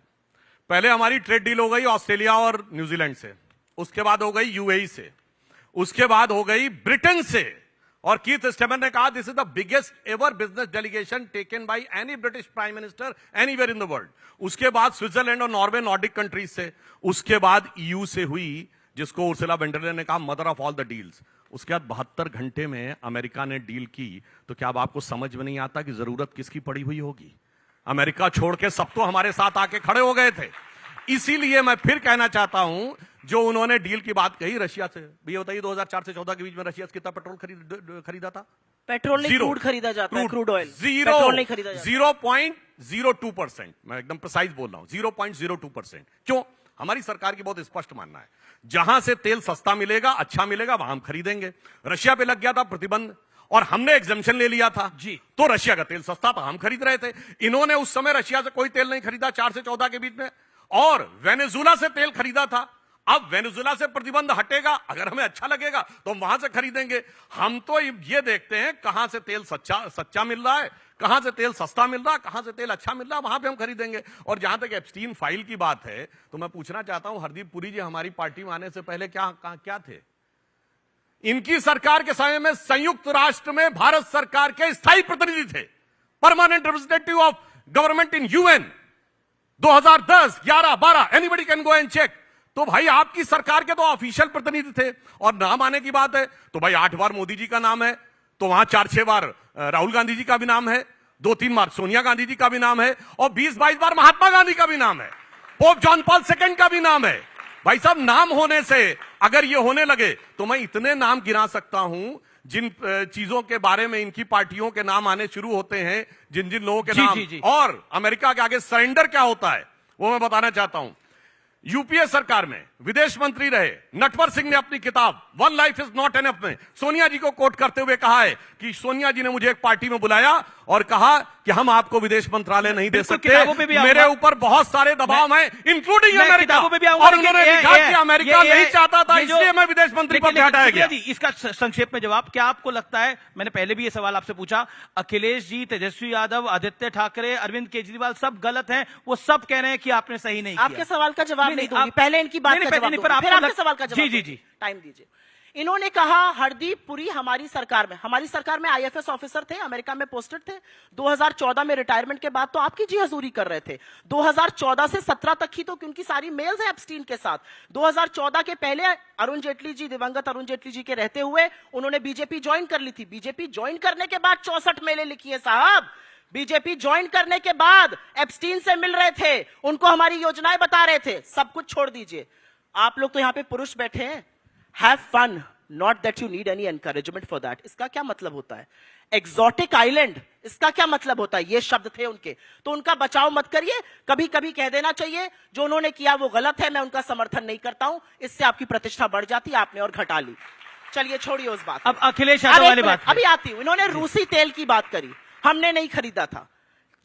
Speaker 3: पहले हमारी ट्रेड डील हो गई ऑस्ट्रेलिया और न्यूजीलैंड से, उसके बाद हो गई यूएई से, उसके बाद हो गई ब्रिटेन से, और कीथ स्टेमर ने कहा this is the biggest ever business delegation taken by any British prime minister anywhere in the world. उसके बाद स्विट्जरलैंड और नॉर्वे, नॉर्डिक कंट्रीज से, उसके बाद ईयू से हुई, जिसको उर्सुला वॉन डर लेyen ने कहा mother of all the deals. उसके बाद 72 घंटे में अमेरिका ने डील की। तो क्या अब आपको समझ में नहीं आता कि जरूरत किसकी पड़ी हुई होगी? अमेरिका छोड़ के सब तो हमारे साथ आके खड़े हो गए थे। इसीलिए मैं फिर कहना चाहता हूं, जो उन्होंने डील की बात कही रशिया से, भैया बताइए 2004 से 14 के बीच में रशिया से कितना पेट्रोल खरीदा था?
Speaker 2: पेट्रोल नहीं, क्रूड खरीदा जाता है, क्रूड ऑयल।
Speaker 3: पेट्रोल नहीं खरीदा जाता। 0.02%, मैं एकदम प्रिसाइज बोल रहा हूं, 0.02%। क्यों? हमारी सरकार की बहुत स्पष्ट मानना है, जहां से तेल सस्ता मिलेगा, अच्छा मिलेगा, वहां हम खरीदेंगे। रशिया पे लग गया था प्रतिबंध और हमने एग्जम्पशन ले लिया था जी, तो रशिया का तेल सस्ता था, हम खरीद रहे थे। इन्होंने उस समय रशिया से कोई तेल नहीं खरीदा 4 से 14 के बीच में, और वेनेजुला से तेल खरीदा था। अब वेनेजुला से प्रतिबंध हटेगा, अगर हमें अच्छा लगेगा तो हम वहां से खरीदेंगे। हम तो ये देखते हैं कहां से तेल सच्चा मिल रहा है, कहां से तेल सस्ता मिल रहा है, कहां से तेल अच्छा मिल रहा है, वहां पे हम खरीदेंगे। और जहां तक एप्स्टीन फाइल की बात है, तो मैं पूछना चाहता हूं, हरदीप पुरी जी हमारी पार्टी में आने से पहले क्या थे? इनकी सरकार के समय में संयुक्त राष्ट्र में भारत सरकार के स्थायी प्रतिनिधि थे, permanent representative of government in UN. 2010, 11, 12, anybody can go and check. तो भाई आपकी सरकार के तो ऑफिशियल प्रतिनिधि थे, और नाम आने की बात है तो भाई 8 बार मोदी जी का नाम है, तो वहां 4-6 बार राहुल गांधी जी का भी नाम है, 2-3 बार सोनिया गांधी जी का भी नाम है, और 20-22 बार महात्मा गांधी का भी नाम है, पोप जॉन पॉल II का भी नाम है। भाई साहब, नाम होने से अगर ये होने लगे तो मैं इतने नाम गिना सकता हूं जिन चीजों के बारे में इनकी पार्टियों के नाम आने शुरू होते हैं, जिन जिन लोगों के नाम।
Speaker 1: जी।
Speaker 3: और अमेरिका के आगे सरेंडर क्या होता है वो मैं बताना चाहता हूं। यूपीए सरकार में विदेश मंत्री रहे नटवर सिंह ने अपनी किताब one life is not enough में सोनिया जी को कोट करते हुए कहा है कि सोनिया जी ने मुझे एक पार्टी में बुलाया और कहा कि हम आपको विदेश मंत्रालय नहीं दे सकते, मेरे ऊपर बहुत सारे दबाव हैं इंक्लूडिंग अमेरिका, और उन्होंने लिखा कि अमेरिका नहीं चाहता था, इसलिए मैं विदेश मंत्री पद से हटाया गया।
Speaker 1: इसका संक्षेप में जवाब, क्या आपको लगता है, मैंने पहले भी ये सवाल आपसे पूछा, अखिलेश जी, तेजस्वी यादव, आदित्य ठाकरे, अरविंद केजरीवाल सब गलत हैं, वो सब कह रहे हैं कि आपने सही नहीं किया?
Speaker 2: आपके सवाल का जवाब नहीं दूंगी, पहले इनकी बात का जवाब दूंगी, फिर आपके सवाल का जवाब।
Speaker 1: जी।
Speaker 2: टाइम दीजिए। इन्होंने कहा हरदीप पुरी हमारी सरकार में आईएफएस ऑफिसर थे, अमेरिका में पोस्टेड थे, 2014 में रिटायरमेंट के बाद तो आपकी जी हजूरी कर रहे थे। 2014 से 17 तक ही तो उनकी सारी मेल्स है एप्स्टीन के साथ। 2014 के पहले अरुण जेटली जी, दिवंगत अरुण जेटली जी के रहते हुए उन्होंने बीजेपी ज्वाइन कर ली थी। बीजेपी ज्वाइन करने के बाद 64 मेलें लिखी है साहब। बीजेपी ज्वाइन करने के बाद एप्स्टीन से मिल रहे थे, उनको हमारी योजनाएं बता रहे थे। सब कुछ छोड़ दीजिए, आप लोग तो यहां पे पुरुष बैठे हैं। Have fun, not that you need any encouragement for that. इसका क्या मतलब होता है? एक्सोटिक आइलैंड, इसका क्या मतलब होता है? ये शब्द थे उनके, तो उनका बचाव मत करिए। कभी कभी कह देना चाहिए जो उन्होंने किया वो गलत है, मैं उनका समर्थन नहीं करता हूं, इससे आपकी प्रतिष्ठा बढ़ जाती है, आपने और घटा ली। चलिए छोड़िए उस बात।
Speaker 1: अब अखिलेश यादव वाली बात
Speaker 2: अभी आती हूं। इन्होंने रूसी तेल की बात करी, हमने नहीं खरीदा था।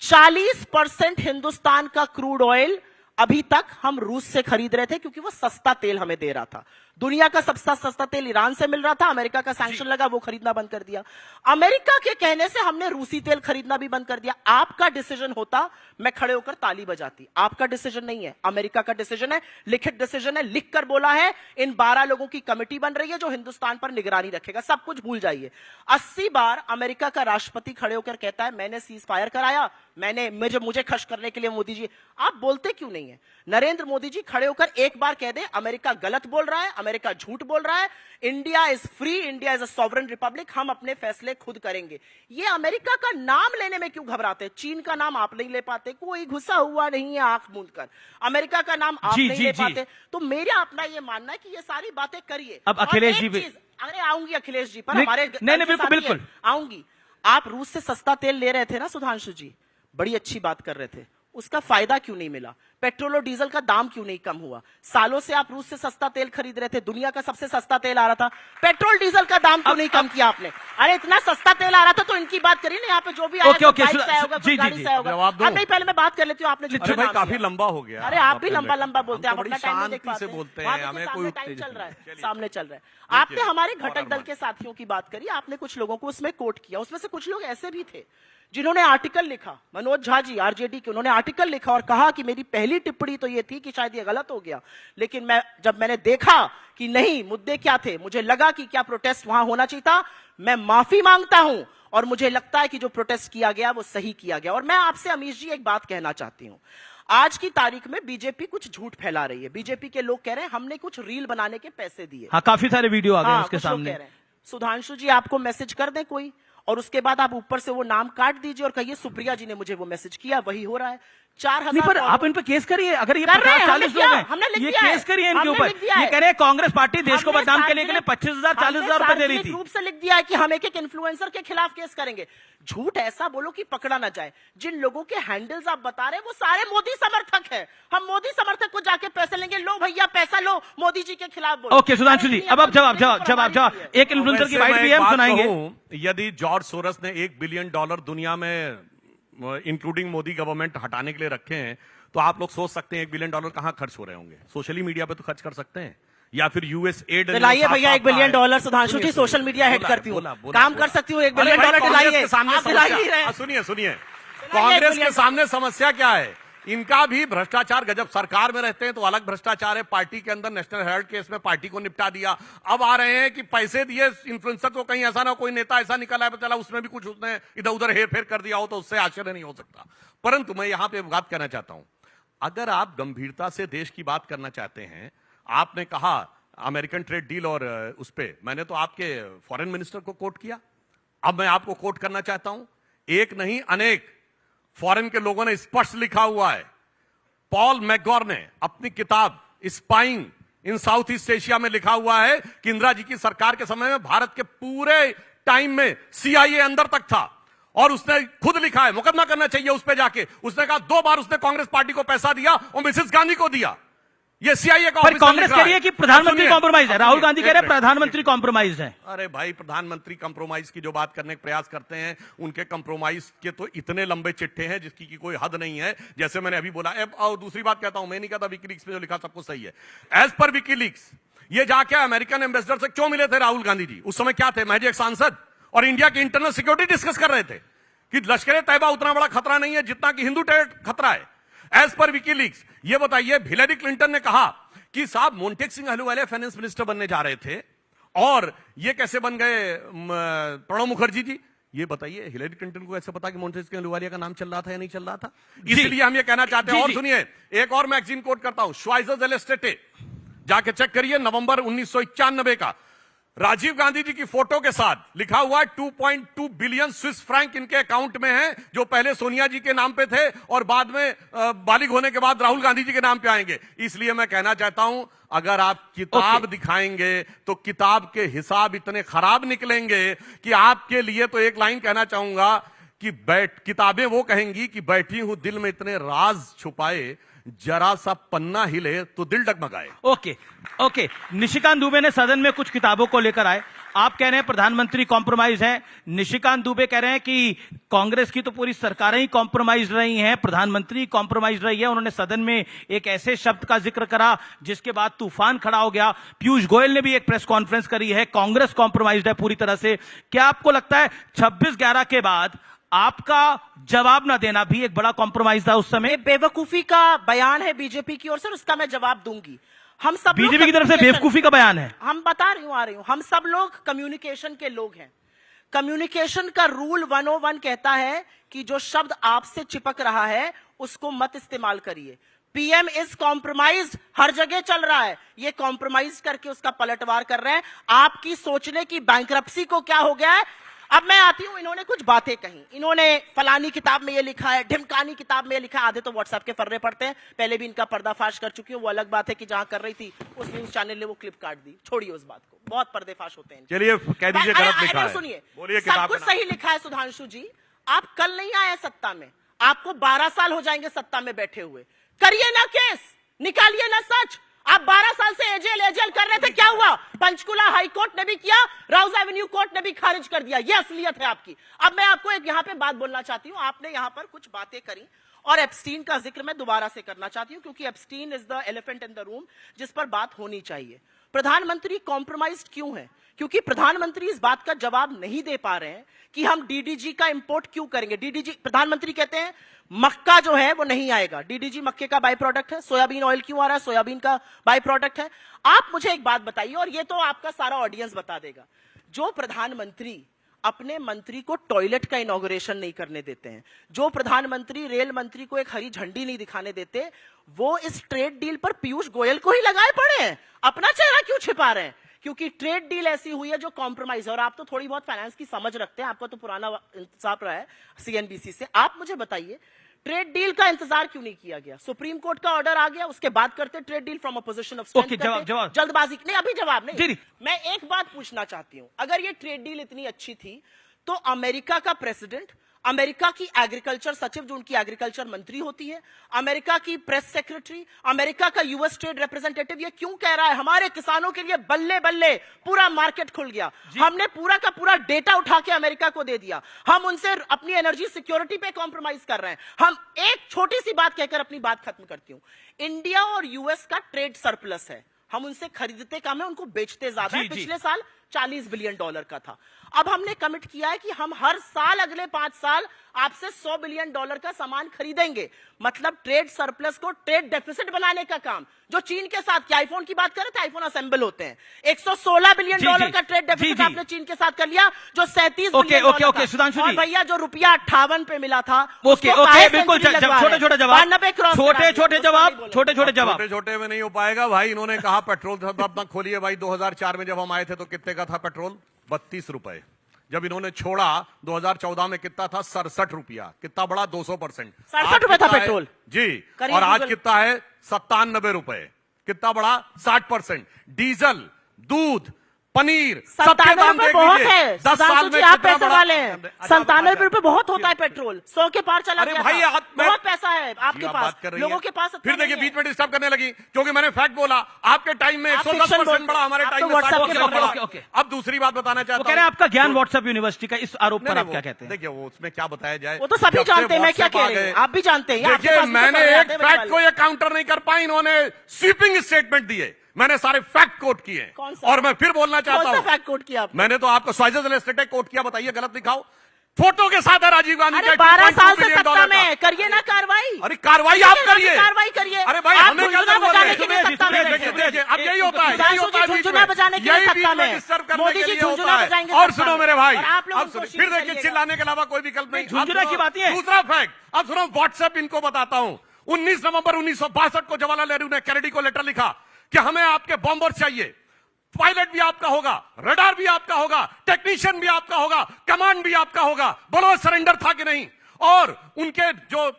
Speaker 2: 40% हिंदुस्तान का क्रूड ऑयल अभी तक हम रूस से खरीद रहे थे, क्योंकि वो सस्ता तेल हमें दे रहा था। दुनिया का सबसे सस्ता तेल ईरान से मिल रहा था, अमेरिका का सैंक्शन लगा, वो खरीदना बंद कर दिया। अमेरिका के कहने से हमने रूसी तेल खरीदना भी बंद कर दिया। आपका डिसीजन होता, मैं खड़े होकर ताली बजाती। आपका डिसीजन नहीं है, अमेरिका का डिसीजन है, लिखित डिसीजन है, लिखकर बोला है। इन 12 लोगों की कमेटी बन रही है जो हिंदुस्तान पर निगरानी रखेगा। सब कुछ भूल जाइए। 80 बार अमेरिका का राष्ट्रपति खड़े होकर कहता है मैंने सीज फायर कराया, मुझे खश करने के लिए मोदी जी। आप बोलते क्यों नहीं है? नरेंद्र मोदी जी खड़े होकर एक बार कह दे अमेरिका गलत बोल रहा है, अमेरिका झूठ बोल रहा है, India is free, India is a sovereign Republic, हम अपने फैसले खुद करेंगे। ये अमेरिका का नाम लेने में क्यों घबराते? चीन का नाम आप नहीं ले पाते, कोई घुसा हुआ नहीं है आंख मूंद कर। अमेरिका का नाम आप नहीं ले पाते। तो मेरा अपना ये मानना है कि ये सारी बातें करिए।
Speaker 1: अब अखिलेश जी,
Speaker 2: अरे आऊंगी अखिलेश जी पर, हमारे
Speaker 1: नहीं बिल्कुल
Speaker 2: आऊंगी। आप रूस से सस्ता तेल ले रहे थे ना सुधांशु जी, बड़ी अच्छी बात कर रहे थे, उसका फायदा क्यों नहीं मिला? पेट्रोल और डीजल का दाम क्यों नहीं कम हुआ? सालों से आप रूस से सस्ता तेल खरीद रहे थे, दुनिया का सबसे सस्ता तेल आ रहा था, पेट्रोल डीजल का दाम क्यों नहीं कम किया आपने? अरे इतना सस्ता तेल आ रहा था तो इनकी बात करिए ना, यहाँ पे जो भी आया बाइक से आया होगा, गाड़ी से आया होगा। अब नहीं, पहले मैं बात कर लेती हूँ, आपने
Speaker 3: भाई काफी लंबा हो गया।
Speaker 2: अरे आप भी लंबा बोलते हैं, आप अपना टाइम नहीं देख पाते। टाइम चल रहा है, सामने चल रहा है। आपने हमारे घटक दल के साथियों की बात करी, आपने कुछ लोगों को उसमें कोट किया, उसमें से कुछ लोग ऐसे भी थे जिन्होंने आर्टिकल लिखा, मनोज झा जी आरजेडी के, उन्होंने आर्टिकल लिखा और कहा कि मेरी पहली टिप्पणी तो ये थी कि शायद ये गलत हो गया, लेकिन जब मैंने देखा कि नहीं मुद्दे क्या थे, मुझे लगा कि क्या प्रोटेस्ट वहां होना चाहिए था, मैं माफी मांगता हूं और मुझे लगता है कि जो प्रोटेस्ट किया गया वो सही किया गया। और मैं आपसे अमीश जी एक बात कहना चाहती हूं, आज की तारीख में बीजेपी कुछ झूठ फैला रही है। बीजेपी के लोग कह रहे हैं हमने कुछ रील बनाने के पैसे दिए।
Speaker 1: हाँ, काफी सारे वीडियो आ गए उसके सामने।
Speaker 2: सुधांशु जी आपको मैसेज कर दे कोई, और उसके बाद आप ऊपर से वो नाम काट दीजिए और कहिए सुप्रिया जी ने मुझे वो मैसेज किया, वही हो रहा है। 4000
Speaker 1: पर आप इन पे केस करिए, अगर ये 50-40 लोग हैं, ये केस करिए इनके ऊपर। ये कह रहे हैं कांग्रेस पार्टी देश को बदनाम करने के लिए 25,000-40,000 रुपए दे रही थी।
Speaker 2: ग्रुप से लिख दिया है कि हम एक इन्फ्लुएंसर के खिलाफ केस करेंगे। झूठ ऐसा बोलो कि पकड़ा ना जाए। जिन लोगों के हैंडल्स आप बता रहे हैं वो सारे मोदी समर्थक हैं। हम मोदी समर्थक को जाके पैसे लेंगे, लो भैया पैसा लो, मोदी जी के खिलाफ बोलो।
Speaker 1: ओके सुधांशु जी, अब आप जवाब एक इन्फ्लुएंसर की बाइट भी हम सुनाएंगे।
Speaker 3: यदि जॉर्ज सोरस ने $1 बिलियन दुनिया में इंक्लूडिंग मोदी गवर्नमेंट हटाने के लिए रखे हैं, तो आप लोग सोच सकते हैं $1 बिलियन कहां खर्च हो रहे होंगे? सोशल मीडिया पे तो खर्च कर सकते हैं, या फिर यूएस एड
Speaker 2: दिलाइए भैया $1 बिलियन। सुधांशु जी सोशल मीडिया हेड करती हूँ, काम कर सकती हूँ, $1 बिलियन दिलाइए।
Speaker 3: सुनिए, कांग्रेस के सामने समस्या क्या है? इनका भी भ्रष्टाचार गजब। सरकार में रहते हैं तो अलग भ्रष्टाचार है, पार्टी के अंदर नेशनल हेराल्ड केस में पार्टी को निपटा दिया। अब आ रहे हैं कि पैसे दिए इन्फ्लुएंसर को, कहीं ऐसा ना कोई नेता ऐसा निकला है चला उसमें भी कुछ उसने इधर उधर हेर फेर कर दिया हो, तो उससे आश्चर्य नहीं हो सकता। परंतु मैं यहां पे बात कहना चाहता हूं, अगर आप गंभीरता से देश की बात करना चाहते हैं, आपने कहा अमेरिकन ट्रेड डील और उस पे मैंने तो आपके फॉरेन मिनिस्टर को कोट किया। अब मैं आपको कोट करना चाहता हूं, एक नहीं अनेक फॉरेन के लोगों ने स्पष्ट लिखा हुआ है। पॉल मैकगॉर ने अपनी किताब स्पाइंग इन साउथ ईस्ट एशिया में लिखा हुआ है कि इंदिरा जी की सरकार के समय में भारत के पूरे टाइम में CIA अंदर तक था, और उसने खुद लिखा है, मुकदमा करना चाहिए उस पर जाके। उसने कहा 2 बार उसने कांग्रेस पार्टी को पैसा दिया और मिसेस गांधी को दिया। ये CIA का
Speaker 1: पर कांग्रेस कह रही है कि प्रधानमंत्री कॉम्प्रोमाइज है, राहुल गांधी कह रहे हैं प्रधानमंत्री कॉम्प्रोमाइज है।
Speaker 3: अरे भाई, प्रधानमंत्री कंप्रोमाइज की जो बात करने का प्रयास करते हैं, उनके कंप्रोमाइज के तो इतने लंबे चिट्ठे हैं जिसकी की कोई हद नहीं है। जैसे मैंने अभी बोला, और दूसरी बात कहता हूं, मैं नहीं कहता विकीलीक्स में जो लिखा सब कुछ सही है। एज पर विकीलीक्स, ये जाके अमेरिकन एम्बेसडर से क्यों मिले थे राहुल गांधी जी? उस समय क्या थे, महज एक सांसद, और इंडिया की इंटरनल सिक्योरिटी डिस्कस कर रहे थे कि लश्कर तैयबा उतना बड़ा खतरा नहीं है जितना कि हिंदू टेरर खतरा है। एज पर विकीलीक्स, ये बताइए, हिलेरी क्लिंटन ने कहा कि साहब मोंटेक सिंह अहलूवालिया फाइनेंस मिनिस्टर बनने जा रहे थे, और ये कैसे बन गए प्रणब मुखर्जी जी? ये बताइए, हिलेरी क्लिंटन को ऐसे पता कि मोंटेक सिंह अहलूवालिया का नाम चल रहा था या नहीं चल रहा था? इसलिए हम ये कहना चाहते हैं। और सुनिए, एक और मैगजीन कोट करता हूं, श्वाइजर एलेस्टेटे, जाके चेक करिए, नवंबर 1991 का, राजीव गांधी जी की फोटो के साथ लिखा हुआ है 2.2 बिलियन स्विस फ्रैंक इनके अकाउंट में है, जो पहले सोनिया जी के नाम पे थे और बाद में बालिग होने के बाद राहुल गांधी जी के नाम पे आएंगे। इसलिए मैं कहना चाहता हूं, अगर आप किताब दिखाएंगे तो किताब के हिसाब इतने खराब निकलेंगे कि आपके लिए तो एक लाइन कहना चाहूंगा कि किताबें वो कहेंगी कि बैठी हूं दिल में इतने राज छुपाए, जरा सा पन्ना हिले तो दिल डगमगाए।
Speaker 1: ओके, निशिकांत दुबे ने सदन में कुछ किताबों को लेकर आए। आप कह रहे हैं प्रधानमंत्री कॉम्प्रोमाइज है, निशिकांत दुबे कह रहे हैं कि कांग्रेस की तो पूरी सरकारें ही कॉम्प्रोमाइज रही हैं, प्रधानमंत्री कॉम्प्रोमाइज रही है। उन्होंने सदन में एक ऐसे शब्द का जिक्र करा जिसके बाद तूफान खड़ा हो गया। पीयूष गोयल ने भी एक प्रेस कॉन्फ्रेंस करी है, कांग्रेस कॉम्प्रोमाइज है पूरी तरह से। क्या आपको लगता है 26/11 के बाद आपका जवाब ना देना भी एक बड़ा कॉम्प्रोमाइज था उस समय?
Speaker 2: बेवकूफी का बयान है बीजेपी की ओर से, उसका मैं जवाब दूंगी। हम सब
Speaker 1: बीजेपी की तरफ से बेवकूफी का बयान है।
Speaker 2: हम बता रही हूं, हम सब लोग कम्युनिकेशन के लोग हैं। कम्युनिकेशन का रूल 101 कहता है कि जो शब्द आपसे चिपक रहा है उसको मत इस्तेमाल करिए। पीएम इज कॉम्प्रोमाइज्ड हर जगह चल रहा है, ये कॉम्प्रोमाइज करके उसका पलटवार कर रहे हैं। आपकी सोचने की बैंक्रप्सी को क्या हो गया है? अब मैं आती हूं, इन्होंने कुछ बातें कही, इन्होंने फलानी किताब में ये लिखा है, ढिमकानी किताब में ये लिखा है। आधे तो व्हाट्सएप के फर्रे पड़ते हैं, पहले भी इनका पर्दाफाश कर चुकी हूं। वो अलग बात है कि जहां कर रही थी उस न्यूज चैनल ने वो क्लिप काट दी, छोड़िए उस बात को, बहुत पर्देफाश होते हैं।
Speaker 3: चलिए कह दीजिए गलत लिखा है।
Speaker 2: सुनिए,
Speaker 3: बोलिए,
Speaker 2: सब कुछ सही लिखा है सुधांशु जी। आप कल नहीं आए सत्ता में, आपको 12 साल हो जाएंगे सत्ता में बैठे हुए। करिए ना केस, निकालिए ना सच। आप 12 साल से एजेल कर रहे थे, क्या हुआ? पंचकुला हाई कोर्ट ने भी किया, राउज एवेन्यू कोर्ट ने भी खारिज कर दिया। ये असलियत है आपकी। अब मैं आपको एक यहां पे बात बोलना चाहती हूं। आपने यहां पर कुछ बातें करी और एप्स्टीन का जिक्र मैं दोबारा से करना चाहती हूं, क्योंकि Epstein is the elephant in the room जिस पर बात होनी चाहिए। प्रधानमंत्री कॉम्प्रोमाइज्ड क्यों है? क्योंकि प्रधानमंत्री इस बात का जवाब नहीं दे पा रहे हैं कि हम डीडीजी का इंपोर्ट क्यों करेंगे। डीडीजी, प्रधानमंत्री कहते हैं मक्का जो है वो नहीं आएगा, डीडीजी मक्के का बाई प्रोडक्ट है। सोयाबीन ऑयल क्यों आ रहा है? सोयाबीन का बाई प्रोडक्ट है। आप मुझे एक बात बताइए, और ये तो आपका सारा ऑडियंस बता देगा, जो प्रधानमंत्री अपने मंत्री को टॉयलेट का इनॉग्रेशन नहीं करने देते हैं, जो प्रधानमंत्री रेल मंत्री को एक हरी झंडी नहीं दिखाने देते, वो इस ट्रेड डील पर पीयूष गोयल को ही लगाए पड़े हैं। अपना चेहरा क्यों छिपा रहे हैं? क्योंकि ट्रेड डील ऐसी हुई है जो कॉम्प्रोमाइज है। और आप तो थोड़ी बहुत फाइनेंस की समझ रखते हैं, आपका तो पुराना इंतजार रहा है सीएनबीसी से। आप मुझे बताइए, ट्रेड डील का इंतजार क्यों नहीं किया गया? सुप्रीम कोर्ट का ऑर्डर आ गया, उसके बाद करते trade deal from opposition of strength.
Speaker 1: जवाब
Speaker 2: जल्दबाजी नहीं, अभी जवाब नहीं। मैं एक बात पूछना चाहती हूं, अगर ये ट्रेड डील इतनी अच्छी थी तो अमेरिका का प्रेसिडेंट, अमेरिका की एग्रीकल्चर सचिव जो उनकी एग्रीकल्चर मंत्री होती है, अमेरिका की प्रेस सेक्रेटरी, अमेरिका का यूएस ट्रेड रिप्रेजेंटेटिव ये क्यों कह रहा है हमारे किसानों के लिए बल्ले बल्ले पूरा मार्केट खुल गया? हमने पूरा का पूरा डेटा उठा के अमेरिका को दे दिया, हम उनसे अपनी एनर्जी सिक्योरिटी पे कॉम्प्रोमाइज कर रहे हैं। हम एक छोटी सी बात कहकर अपनी बात खत्म करती हूं, इंडिया और यूएस का ट्रेड सरप्लस है, हम उनसे खरीदते कम है, उनको बेचते ज्यादा है। पिछले साल 40 बिलियन डॉलर का था। अब हमने कमिट किया है कि हम हर साल अगले 5 साल आपसे 100 बिलियन डॉलर का सामान खरीदेंगे। मतलब ट्रेड सरप्लस को ट्रेड डेफिसिट बनाने का काम, जो चीन के साथ किया। आईफोन की बात करें तो आईफोन असेंबल होते हैं, 116 बिलियन डॉलर का ट्रेड डेफिसिट आपने चीन के साथ कर लिया, जो 37 बिलियन डॉलर था।
Speaker 1: सुधांशु जी,
Speaker 2: और भैया जो रुपया 58 पे मिला था,
Speaker 1: ओके बिल्कुल, छोटे छोटे जवाब, छोटे
Speaker 3: छोटे में नहीं हो पाएगा भाई। इन्होंने कहा पेट्रोल अपना खोलिए भाई, 2004 में जब हम आए थे तो कितने का था पेट्रोल? 32 रुपए। जब इन्होंने छोड़ा 2014 में कितना था? 67 रुपया। कितना बड़ा? 200%।
Speaker 2: 67 रुपए था पेट्रोल
Speaker 3: जी। और आज कितना है? 97 रुपए। कितना बड़ा? 60%। डीजल, दूध, पनीर, सबके दाम देख
Speaker 2: बहुत
Speaker 3: लीजिए।
Speaker 2: है।
Speaker 3: 10 साल में
Speaker 2: आप
Speaker 3: कितना
Speaker 2: पैसे
Speaker 3: बड़ा?
Speaker 2: वाले हैं। 97 रुपए बहुत होता है पेट्रोल, 100 के पार चला गया
Speaker 3: भाई
Speaker 2: था। बहुत पैसा है आपके पास, लोगों के पास।
Speaker 3: फिर देखिए बीच में डिस्टर्ब करने लगी क्योंकि मैंने फैक्ट बोला। आपके टाइम में 110% बढ़ा, हमारे टाइम में 60% बढ़ा। अब दूसरी बात बताना चाहता हूं,
Speaker 1: आपका ज्ञान व्हाट्सएप यूनिवर्सिटी का, इस आरोप पर आप क्या कहते हैं?
Speaker 3: देखिए वो उसमें क्या बताया जाए,
Speaker 2: वो तो सभी जानते हैं, मैं क्या कह रही हूं, आप भी जानते हैं।
Speaker 3: देखिए मैंने एक फैक्ट को ये काउंटर नहीं कर पाई, इन्होंने स्वीपिंग स्टेटमेंट दिए। मैंने सारे फैक्ट कोट किए और मैं फिर बोलना चाहता हूं।
Speaker 2: फैक्ट कोट किया
Speaker 3: मैंने तो आपको स्वाइजर स्टेट कोट किया, बताइए गलत दिखाओ। फोटो के साथ है राजीव गांधी का
Speaker 2: 12 साल से सत्ता में, करिए ना कार्रवाई।
Speaker 3: अरे कार्रवाई आप करिए,
Speaker 2: कार्रवाई करिए।
Speaker 3: अरे भाई हमें क्या
Speaker 2: बजाने के लिए सत्ता में,
Speaker 3: देखिए अब यही होता है, यही होता है
Speaker 2: झुनझुना बजाने के लिए सत्ता में,
Speaker 3: डिस्टर्ब करने
Speaker 2: मोदी
Speaker 3: के
Speaker 2: जी
Speaker 3: लिए होता
Speaker 2: झुनझुना
Speaker 3: है।
Speaker 2: बजाएंगे।
Speaker 3: और सुनो मेरे भाई,
Speaker 2: आप लोग
Speaker 3: फिर देखिए चिल्लाने के अलावा कोई विकल्प नहीं।
Speaker 1: झुनझुना की बात है।
Speaker 3: दूसरा फैक्ट, अब सुनो व्हाट्सएप इनको बताता हूं। 19 नवंबर 1962 को जवाहरलाल नेहरू ने कैनेडी को लेटर लिखा कि हमें आपके बॉम्बर चाहिए, पायलट भी आपका होगा, रडार भी आपका होगा, टेक्नीशियन भी आपका होगा, कमांड भी आपका होगा। बोलो सरेंडर था कि नहीं? और उनके जो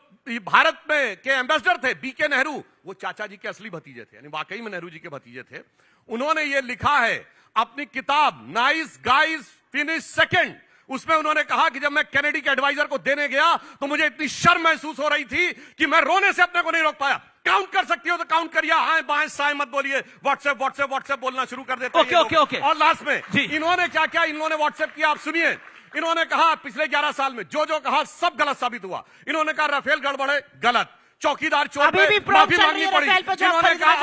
Speaker 3: भारत में के एम्बेसडर थे बीके नेहरू, वो चाचा जी के असली भतीजे थे, यानी वाकई में नेहरू जी के भतीजे थे। उन्होंने ये लिखा है अपनी किताब नाइस गाइज फिनिश सेकंड, उसमें उन्होंने कहा कि जब मैं कैनेडी के एडवाइजर को देने गया तो मुझे इतनी शर्म महसूस हो रही थी कि मैं रोने से अपने को नहीं रोक पाया। काउंट कर सकती हो तो काउंट करिए, हाँ बाएं साएं मत बोलिए। व्हाट्सएप व्हाट्सएप व्हाट्सएप बोलना शुरू कर देते हैं।
Speaker 1: ओके।
Speaker 3: और लास्ट में इन्होंने क्या क्या इन्होंने व्हाट्सएप किया, आप सुनिए। इन्होंने कहा पिछले 11 साल में जो जो कहा सब गलत साबित हुआ। इन्होंने कहा राफेल गड़बड़े, गलत। चौकीदार चोर पे माफी मांगनी पड़ी। इन्होंने कहा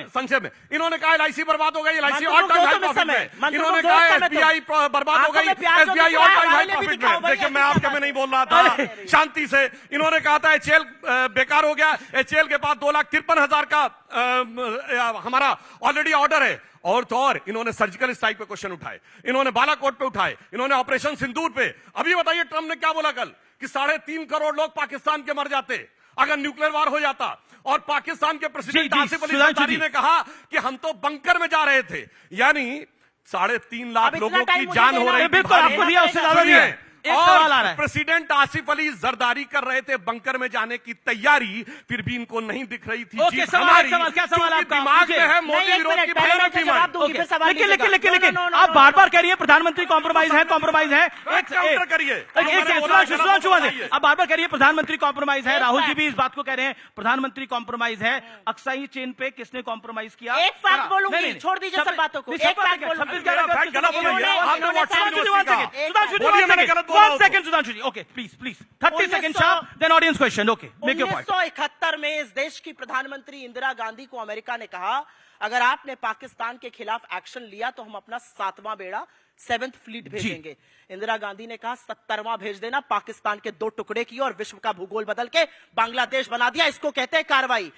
Speaker 3: संक्षेप में इन्होंने कहा एलआईसी बर्बाद हो गई, LIC all time high profit में। इन्होंने कहा एसबीआई बर्बाद हो गई, SBI all time high profit में। देखिए मैं आपके में नहीं बोल रहा था, शांति से। इन्होंने कहा था एचएएल बेकार हो गया, एचएएल के पास 2,53,000 का हमारा ऑलरेडी ऑर्डर है। और तो और इन्होंने सर्जिकल स्ट्राइक पे क्वेश्चन उठाए, इन्होंने बालाकोट पे उठाए, इन्होंने ऑपरेशन सिंदूर पे। अभी बताइए ट्रंप ने क्या बोला कल कि 3.5 करोड़ लोग पाकिस्तान के मर जाते अगर न्यूक्लियर वार हो जाता। और पाकिस्तान के प्रेसिडेंट आसिफ अली जरदारी ने कहा कि हम तो बंकर में जा रहे थे, यानी 3.5 लाख लोगों की जान हो रही थी। और प्रेसिडेंट आसिफ अली जरदारी कर रहे थे बंकर में जाने की तैयारी, फिर भी इनको नहीं दिख रही थी जीत हमारी।
Speaker 1: क्या सवाल आपका?
Speaker 3: दिमाग में है मोदी विरोध की भयानक बीमारी।
Speaker 1: लेकिन आप बार बार कह रही है प्रधानमंत्री कॉम्प्रोमाइज है, कॉम्प्रोमाइज है।
Speaker 3: काउंटर करिए,
Speaker 1: आप बार बार कह रही है प्रधानमंत्री कॉम्प्रोमाइज है। राहुल जी भी इस बात को कह रहे हैं प्रधानमंत्री कॉम्प्रोमाइज है। अक्साई चेन पे किसने कॉम्प्रोमाइज किया?
Speaker 2: एक फैक्ट बोलूंगी, छोड़ दीजिए सब बातों को। एक fact
Speaker 1: One second, Sudhanshu ji. Okay, please. 30 seconds sharp, then audience question. Okay, make your point.
Speaker 2: 1971 में इस देश की प्रधानमंत्री इंदिरा गांधी को अमेरिका ने कहा, अगर आपने पाकिस्तान के खिलाफ एक्शन लिया तो हम अपना 7वां बेड़ा 7th फ्लीट भेजेंगे। इंदिरा गांधी ने कहा 70वां भेज देना। पाकिस्तान के 2 टुकड़े किए और विश्व का भूगोल बदल के बांग्लादेश बना दिया। इसको कहते हैं कार्रवाई।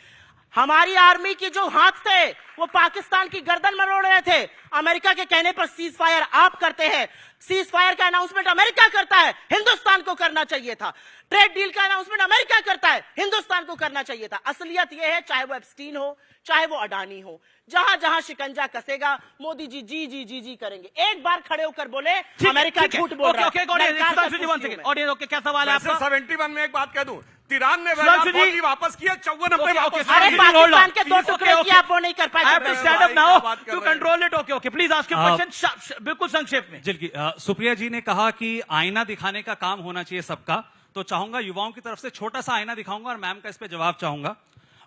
Speaker 2: हमारी आर्मी की जो हाथ थे वो पाकिस्तान की गर्दन मरोड़ रहे थे। अमेरिका के कहने पर सीज फायर आप करते हैं। सीज फायर का अनाउंसमेंट अमेरिका करता है, हिंदुस्तान को करना चाहिए था। ट्रेड डील का अनाउंसमेंट अमेरिका करता है, हिंदुस्तान को करना चाहिए था। असलियत यह है, चाहे वो एप्स्टीन हो, चाहे वो अडानी हो, जहां जहां शिकंजा कसेगा मोदी जी जी जी जी जी करेंगे। एक बार खड़े होकर बोले अमेरिका झूठ बोल रहा है।
Speaker 1: क्या सवाल है आपका?
Speaker 3: 71 में एक बात कह दूं, 93 वापस किया, 54 वापस।
Speaker 2: अरे पाकिस्तान के 2 टुकड़े किए, आप वो नहीं कर पाए।
Speaker 1: Stand up now to control it. Okay, please ask your question बिल्कुल संक्षेप में।
Speaker 4: जी, सुप्रिया जी ने कहा कि आईना दिखाने का काम होना चाहिए सबका, तो चाहूंगा युवाओं की तरफ से छोटा सा आईना दिखाऊंगा और मैम का इस पे जवाब चाहूंगा।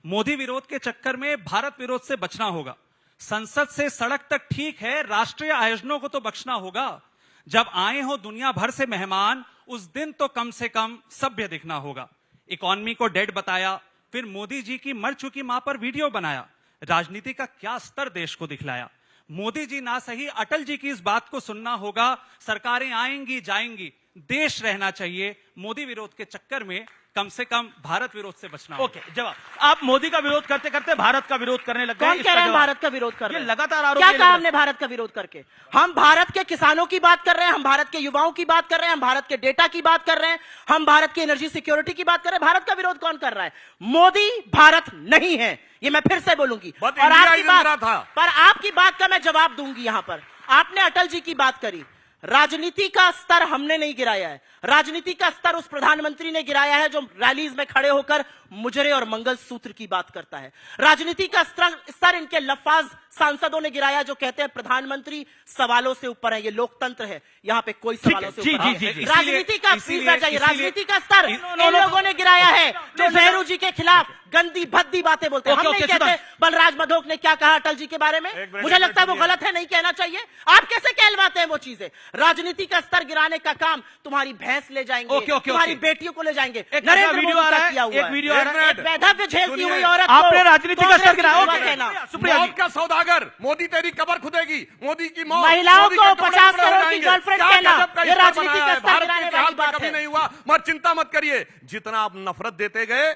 Speaker 4: मोदी विरोध के चक्कर में भारत विरोध से बचना होगा। संसद से सड़क तक ठीक है, राष्ट्रीय आयोजनों को तो बख्शना होगा। जब आए हो दुनिया भर से मेहमान, उस दिन तो कम से कम सभ्य दिखना होगा। इकॉनमी को डेड बताया, फिर मोदी जी की मर चुकी मां पर वीडियो बनाया। राजनीति का क्या स्तर देश को दिखलाया। मोदी जी ना सही, अटल जी की इस बात को सुनना होगा। सरकारें आएंगी जाएंगी, देश रहना चाहिए। मोदी विरोध के चक्कर में कम से कम भारत विरोध से बचना होगा।
Speaker 1: ओके, जवाब। आप मोदी का विरोध करते करते भारत का विरोध करने लग गए।
Speaker 2: कौन कह
Speaker 1: इसका
Speaker 2: रहे हैं
Speaker 1: जवाब।
Speaker 2: भारत का विरोध कर रहे
Speaker 1: ये
Speaker 2: हैं?
Speaker 1: लगातार आरोप
Speaker 2: क्या
Speaker 1: ये
Speaker 2: कहा
Speaker 1: लग
Speaker 2: हमने भारत का विरोध करके? हम भारत के किसानों की बात कर रहे हैं, हम भारत के युवाओं की बात कर रहे हैं, हम भारत के डेटा की बात कर रहे हैं, हम भारत की एनर्जी सिक्योरिटी की बात कर रहे हैं। भारत का विरोध कौन कर रहा है? मोदी भारत नहीं है, ये मैं फिर से बोलूंगी।
Speaker 3: But
Speaker 2: और
Speaker 3: India
Speaker 2: आपकी
Speaker 3: is
Speaker 2: बात
Speaker 3: Indra था।
Speaker 2: पर आपकी बात का मैं जवाब दूंगी। यहां पर आपने अटल जी की बात करी। राजनीति का स्तर हमने नहीं गिराया है, राजनीति का स्तर उस प्रधानमंत्री ने गिराया है जो रैलीज में खड़े होकर मुजरे और मंगलसूत्र की बात करता है। राजनीति का स्तर इनके लफाज सांसदों ने गिराया जो कहते हैं प्रधानमंत्री सवालों से ऊपर है, ये लोकतंत्र है, यहाँ पे कोई सवालों से
Speaker 1: जी,
Speaker 2: ऊपर
Speaker 1: जी,
Speaker 2: नहीं
Speaker 1: जी,
Speaker 2: है।
Speaker 1: जी।
Speaker 2: राजनीति का
Speaker 4: इसीलिए-
Speaker 2: प्लीज जाइए, राजनीति का स्तर
Speaker 1: नो,
Speaker 2: इन लोगों ने गिराया है जो नेहरू जी के खिलाफ गंदी भद्दी बातें बोलते हैं।
Speaker 1: ओके,
Speaker 2: हम नहीं
Speaker 1: ओके,
Speaker 2: कहते बलराज मधोक ने क्या कहा अटल जी के बारे में,
Speaker 3: एक मिनट,
Speaker 2: मुझे
Speaker 3: एक
Speaker 2: लगता है वो
Speaker 3: मिनट,
Speaker 2: गलत है, नहीं कहना चाहिए। आप कैसे कहलवाते हैं वो चीजें? राजनीति का स्तर गिराने का काम तुम्हारी भैंस ले जाएंगे,
Speaker 1: ओके, ओके,
Speaker 2: तुम्हारी
Speaker 1: ओके।
Speaker 2: बेटियों को ले जाएंगे।
Speaker 1: एक
Speaker 2: नरेंद्र
Speaker 1: वीडियो
Speaker 2: मोदी
Speaker 1: आ रहा
Speaker 2: का
Speaker 1: है,
Speaker 2: किया हुआ
Speaker 1: एक वीडियो आ रहा है।
Speaker 2: एक वैधव्य झेलती
Speaker 3: सुनिए,
Speaker 2: हुई औरत
Speaker 1: आपने
Speaker 2: को
Speaker 1: राजनीति का
Speaker 2: कांग्रेस
Speaker 1: स्तर
Speaker 2: की
Speaker 1: गिराया।
Speaker 2: युवा
Speaker 1: ओके,
Speaker 2: कहना।
Speaker 1: सुप्रिया
Speaker 3: मौत
Speaker 1: जी।
Speaker 3: का सौदागर, मोदी तेरी कबर खुदेगी, मोदी की मौत,
Speaker 2: महिलाओं
Speaker 3: मोदी
Speaker 2: को
Speaker 3: के टुकड़े
Speaker 2: 50
Speaker 3: टुकड़े हो
Speaker 2: करोड़ की
Speaker 3: जाएंगे।
Speaker 2: गर्लफ्रेंड
Speaker 3: क्या
Speaker 2: कहना,
Speaker 3: गजब का
Speaker 2: ये
Speaker 3: स्तर
Speaker 2: राजनीति
Speaker 3: बनाया
Speaker 2: का
Speaker 3: है।
Speaker 2: स्तर
Speaker 3: भारत
Speaker 2: गिराने
Speaker 3: के
Speaker 2: वाली
Speaker 3: इतिहास में
Speaker 2: बात
Speaker 3: कभी
Speaker 2: है।
Speaker 3: नहीं हुआ, मगर चिंता मत करिए, जितना आप नफरत देते गए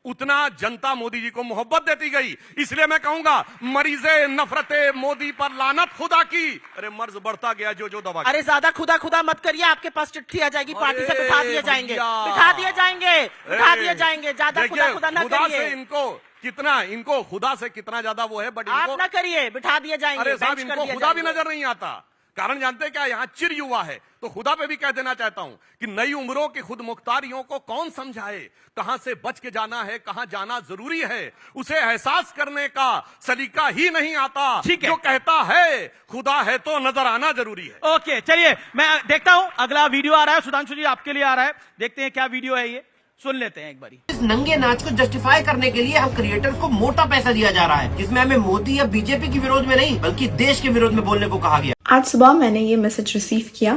Speaker 3: उतना जनता मोदी जी को मोहब्बत देती गई। इसलिए मैं कहूंगा मरीजे नफरते मोदी पर लानत खुदा की। अरे मर्ज बढ़ता गया जो दबा के।
Speaker 2: अरे ज्यादा खुदा खुदा मत करिए, आपके पास चिट्ठी आ जाएगी, पार्टी से
Speaker 3: अरे
Speaker 2: बिठा दिए जाएंगे,
Speaker 3: भैया।
Speaker 2: बिठा दिए जाएंगे, बिठा दिए जाएंगे। ज्यादा
Speaker 3: देखिए,
Speaker 2: खुदा खुदा ना
Speaker 3: खुदा से
Speaker 2: करिए,
Speaker 3: इनको खुदा से कितना ज्यादा वो है, बट
Speaker 2: आप
Speaker 3: इनको
Speaker 2: ना करिए, बिठा दिए जाएंगे।
Speaker 3: अरे साहब,
Speaker 2: बेंच कर
Speaker 3: इनको
Speaker 2: दिए
Speaker 3: खुदा भी
Speaker 2: जाएंगे।
Speaker 3: नजर नहीं आता। कारण जानते हैं क्या, यहाँ चिर युवा है, तो खुदा पे भी कह देना चाहता हूं कि नई उम्रों की खुद मुख्तारियों को कौन समझाए, कहां से बच के जाना है, कहां जाना जरूरी है, उसे एहसास करने का सलीका ही नहीं आता।
Speaker 1: ठीक है।
Speaker 3: जो कहता है खुदा है तो नजर आना जरूरी है।
Speaker 1: ओके, चलिए मैं देखता हूं अगला वीडियो आ रहा है। सुधांशु जी आपके लिए आ रहा है, देखते हैं क्या वीडियो है ये, सुन लेते हैं एक बारी।
Speaker 5: इस नंगे नाच को जस्टिफाई करने के लिए हम क्रिएटर्स को मोटा पैसा दिया जा रहा है, जिसमें हमें मोदी या बीजेपी के विरोध में नहीं बल्कि देश के विरोध में बोलने को कहा गया।
Speaker 6: आज सुबह मैंने ये मैसेज रिसीव किया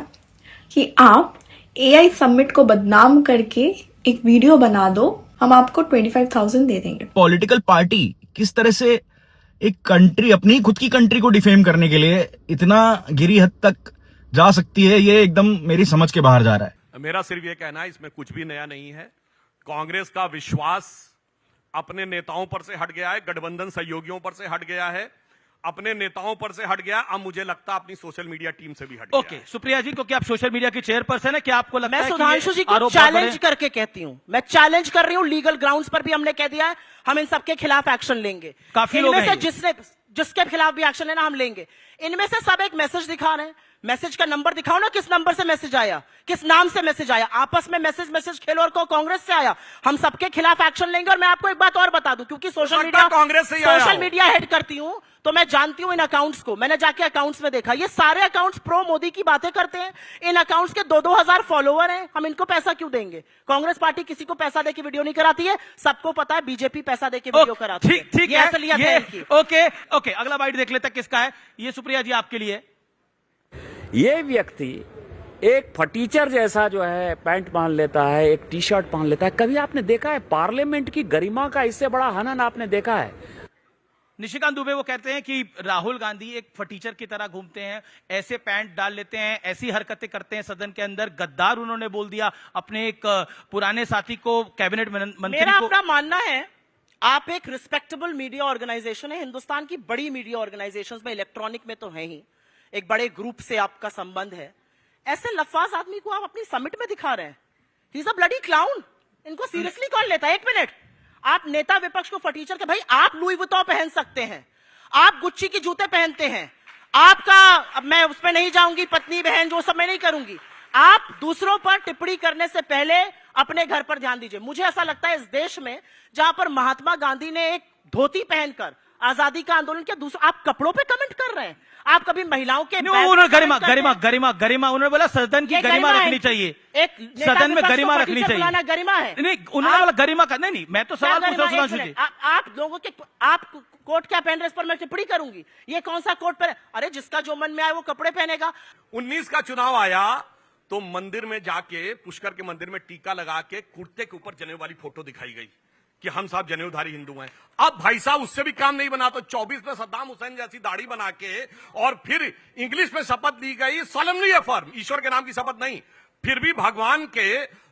Speaker 6: कि आप AI समिट को बदनाम करके एक वीडियो बना दो, हम आपको 25,000 दे देंगे।
Speaker 7: पॉलिटिकल पार्टी किस तरह से एक कंट्री, अपनी खुद की कंट्री को डिफेम करने के लिए इतना गिरी हद तक जा सकती है, ये एकदम मेरी समझ के बाहर जा रहा है।
Speaker 3: मेरा सिर्फ ये कहना है, इसमें कुछ भी नया नहीं है। कांग्रेस का विश्वास अपने नेताओं पर से हट गया है, गठबंधन सहयोगियों पर से हट गया है, अपने नेताओं पर से हट गया, अब मुझे लगता है अपनी सोशल मीडिया टीम से भी हट गया
Speaker 1: ओके,
Speaker 3: है।
Speaker 1: सुप्रिया जी, क्योंकि आप सोशल मीडिया की चेयरपर्सन है, क्या आपको लगता
Speaker 2: मैं
Speaker 1: है कि
Speaker 2: सुधांशु
Speaker 1: ये
Speaker 2: जी को
Speaker 1: आरोप बहुत बड़े
Speaker 2: चैलेंज
Speaker 1: हैं?
Speaker 2: करके कहती हूँ, मैं चैलेंज कर रही हूँ, लीगल ग्राउंड्स पर भी हमने कह दिया है, हम इन सबके खिलाफ एक्शन लेंगे।
Speaker 1: काफी लोग
Speaker 2: इनमें से
Speaker 1: हैं ये।
Speaker 2: जिसके खिलाफ भी एक्शन लेना हम लेंगे। इनमें से सब एक मैसेज दिखा रहे हैं, मैसेज का नंबर दिखाओ ना, किस नंबर से मैसेज आया, किस नाम से मैसेज आया, आपस में मैसेज खेलो और को कांग्रेस से आया। हम सबके खिलाफ एक्शन लेंगे। और मैं आपको एक बात और बता दूं, क्योंकि
Speaker 3: कांग्रेस से ही आया
Speaker 2: सोशल
Speaker 3: हो।
Speaker 2: मीडिया हेड करती हूं, तो मैं जानती हूं इन अकाउंट्स को। मैंने जाके अकाउंट्स में देखा, ये सारे अकाउंट्स प्रो मोदी की बातें करते हैं। इन अकाउंट्स के 2-2 हजार फॉलोवर हैं, हम इनको पैसा क्यों देंगे? कांग्रेस पार्टी किसी को पैसा देके वीडियो नहीं कराती है, सबको पता है बीजेपी पैसा देके वीडियो कराती है।
Speaker 1: ठीक ठीक
Speaker 2: ये
Speaker 1: है,
Speaker 2: असलियत है इनकी।
Speaker 1: ओके ओके, अगला बाइट देख लेते हैं किसका है ये। सुप्रिया जी आपके लिए।
Speaker 8: ये व्यक्ति एक फटीचर जैसा जो है पैंट पहन लेता है, एक टी शर्ट पहन लेता है। कभी आपने देखा है पार्लियामेंट की गरिमा का इससे बड़ा हनन आपने देखा है?
Speaker 1: निशिकांत दुबे वो कहते हैं कि राहुल गांधी एक फटीचर की तरह घूमते हैं, ऐसे पैंट डाल लेते हैं, ऐसी हरकतें करते हैं सदन के अंदर। गद्दार उन्होंने बोल दिया अपने एक पुराने साथी को, कैबिनेट मंत्री
Speaker 2: मेरा
Speaker 1: को।
Speaker 2: अपना मानना है, आप एक रिस्पेक्टेबल मीडिया ऑर्गेनाइजेशन है, हिंदुस्तान की बड़ी मीडिया ऑर्गेनाइजेशंस में, इलेक्ट्रॉनिक में तो है ही, एक बड़े ग्रुप से आपका संबंध है। ऐसे लफाज आदमी को आप अपनी समिट में दिखा रहे हैं। He is a bloody clown. इनको सीरियसली कौन लेता है? एक मिनट, आप नेता विपक्ष को फटीचर के, भाई आप लुई वुइटन पहन सकते हैं, आप गुच्ची के जूते पहनते हैं, आपका, अब मैं उसमें नहीं जाऊंगी, पत्नी बहन जो सब मैं नहीं करूंगी। आप दूसरों पर टिप्पणी करने से पहले अपने घर पर ध्यान दीजिए। मुझे ऐसा लगता है इस देश में जहां पर महात्मा गांधी ने एक धोती पहनकर आजादी का आंदोलन किया, दूसरा आप कपड़ों पे कमेंट कर रहे हैं। आप कभी महिलाओं के
Speaker 1: उन्होंने गरिमा उन्होंने बोला सदन की गरिमा रखनी चाहिए,
Speaker 2: एक
Speaker 1: सदन में गरिमा रखनी चाहिए।
Speaker 2: गरिमा है
Speaker 1: नहीं, उन्होंने बोला गरिमा का नहीं, मैं तो सवाल पूछ रहा हूं सुधांशु जी।
Speaker 2: आप लोगों के, आप कोट क्या पहन रहे इस पर मैं टिप्पणी करूंगी? ये कौन सा कोट पहने? अरे जिसका जो मन में आए वो कपड़े पहनेगा।
Speaker 3: 19 का चुनाव आया तो मंदिर में जाके, पुष्कर के मंदिर में टीका लगा के कुर्ते के ऊपर जने वाली फोटो दिखाई गई। कि हम सब जनेऊधारी हिंदू हैं। अब भाई साहब उससे भी काम नहीं बना तो 24 में सद्दाम हुसैन जैसी दाढ़ी बना के और फिर इंग्लिश में शपथ ली गई, सोलेमनली अफर्म, ईश्वर के नाम की शपथ नहीं, फिर भी भगवान के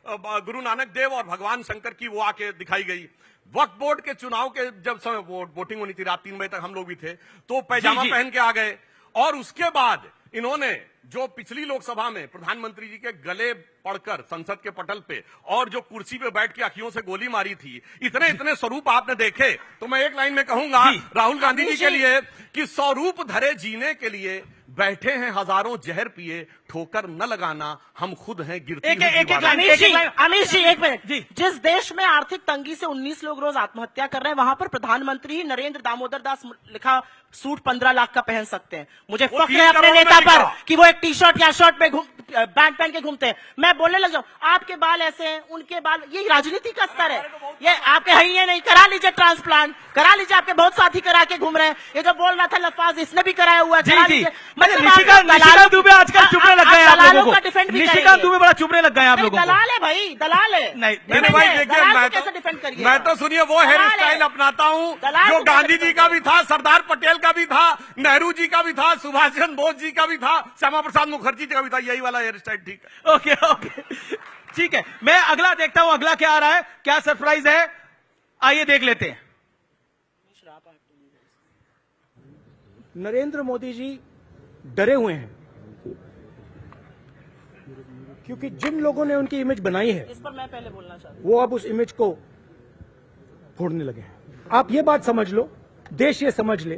Speaker 3: गुरु नानक देव और भगवान शंकर की वो आके दिखाई गई। वक्फ बोर्ड के चुनाव के जब समय वोटिंग होनी थी, रात 3 बजे तक हम लोग भी थे, तो पैजामा पहन के आ गए। और उसके बाद इन्होंने जो पिछली लोकसभा में प्रधानमंत्री जी के गले पड़कर संसद के पटल पे और जो कुर्सी पे बैठ के अखियों से गोली मारी थी, इतने इतने स्वरूप आपने देखे। तो मैं एक लाइन में कहूंगा राहुल गांधी जी के लिए कि स्वरूप धरे जीने के लिए बैठे हैं हजारों जहर पिए, ठोकर न लगाना, हम खुद हैं गिरती हुई दीवारें।
Speaker 2: अमीश जी एक मिनट, जिस देश में आर्थिक तंगी से 19 लोग रोज आत्महत्या कर रहे हैं, वहां पर प्रधानमंत्री ही नरेंद्र दामोदर दास लिखा सूट 15 लाख का पहन सकते हैं। मुझे फख्र है अपने नेता पर कि वो एक टी शर्ट या शर्ट पे बैंड पहन के घूमते हैं। मैं बोलने लग जाऊं, आपके बाल ऐसे हैं, उनके बाल, ये राजनीति का स्तर है। ये आपके है ही नहीं, करा लीजिए ट्रांसप्लांट, करा लीजिए, आपके बहुत साथी करा के घूम रहे हैं। ये जो बोल रहा था लफाज, इसने भी कराया हुआ है, करा लीजिए।
Speaker 1: निशिकांत दुबे आजकल चुपने लग गए आप लोगों को,
Speaker 2: डिफेंड भी
Speaker 1: निशिकांत दुबे बड़ा चुपने लग गए आप लोगों को।
Speaker 2: दलाल है भाई, दलाल है।
Speaker 3: नहीं भाई देखिए,
Speaker 2: कैसे डिफेंड करिए?
Speaker 3: मैं तो सुनिए वो हेयर स्टाइल अपनाता हूं जो गांधी जी का भी था, सरदार पटेल का भी था, नेहरू जी का भी था, सुभाष चंद्र बोस जी का भी था, श्यामा प्रसाद मुखर्जी जी का भी था। यही वाला हेयर स्टाइल ठीक है।
Speaker 1: ओके ओके ठीक है, मैं अगला देखता हूं, अगला क्या आ रहा है, क्या सरप्राइज है, आइए देख लेते हैं।
Speaker 9: नरेंद्र मोदी जी डरे हुए हैं क्योंकि जिन लोगों ने उनकी इमेज बनाई है,
Speaker 2: इस पर मैं पहले बोलना चाहता हूं,
Speaker 9: वो अब उस इमेज को फोड़ने लगे हैं। आप ये बात समझ लो, देश ये समझ ले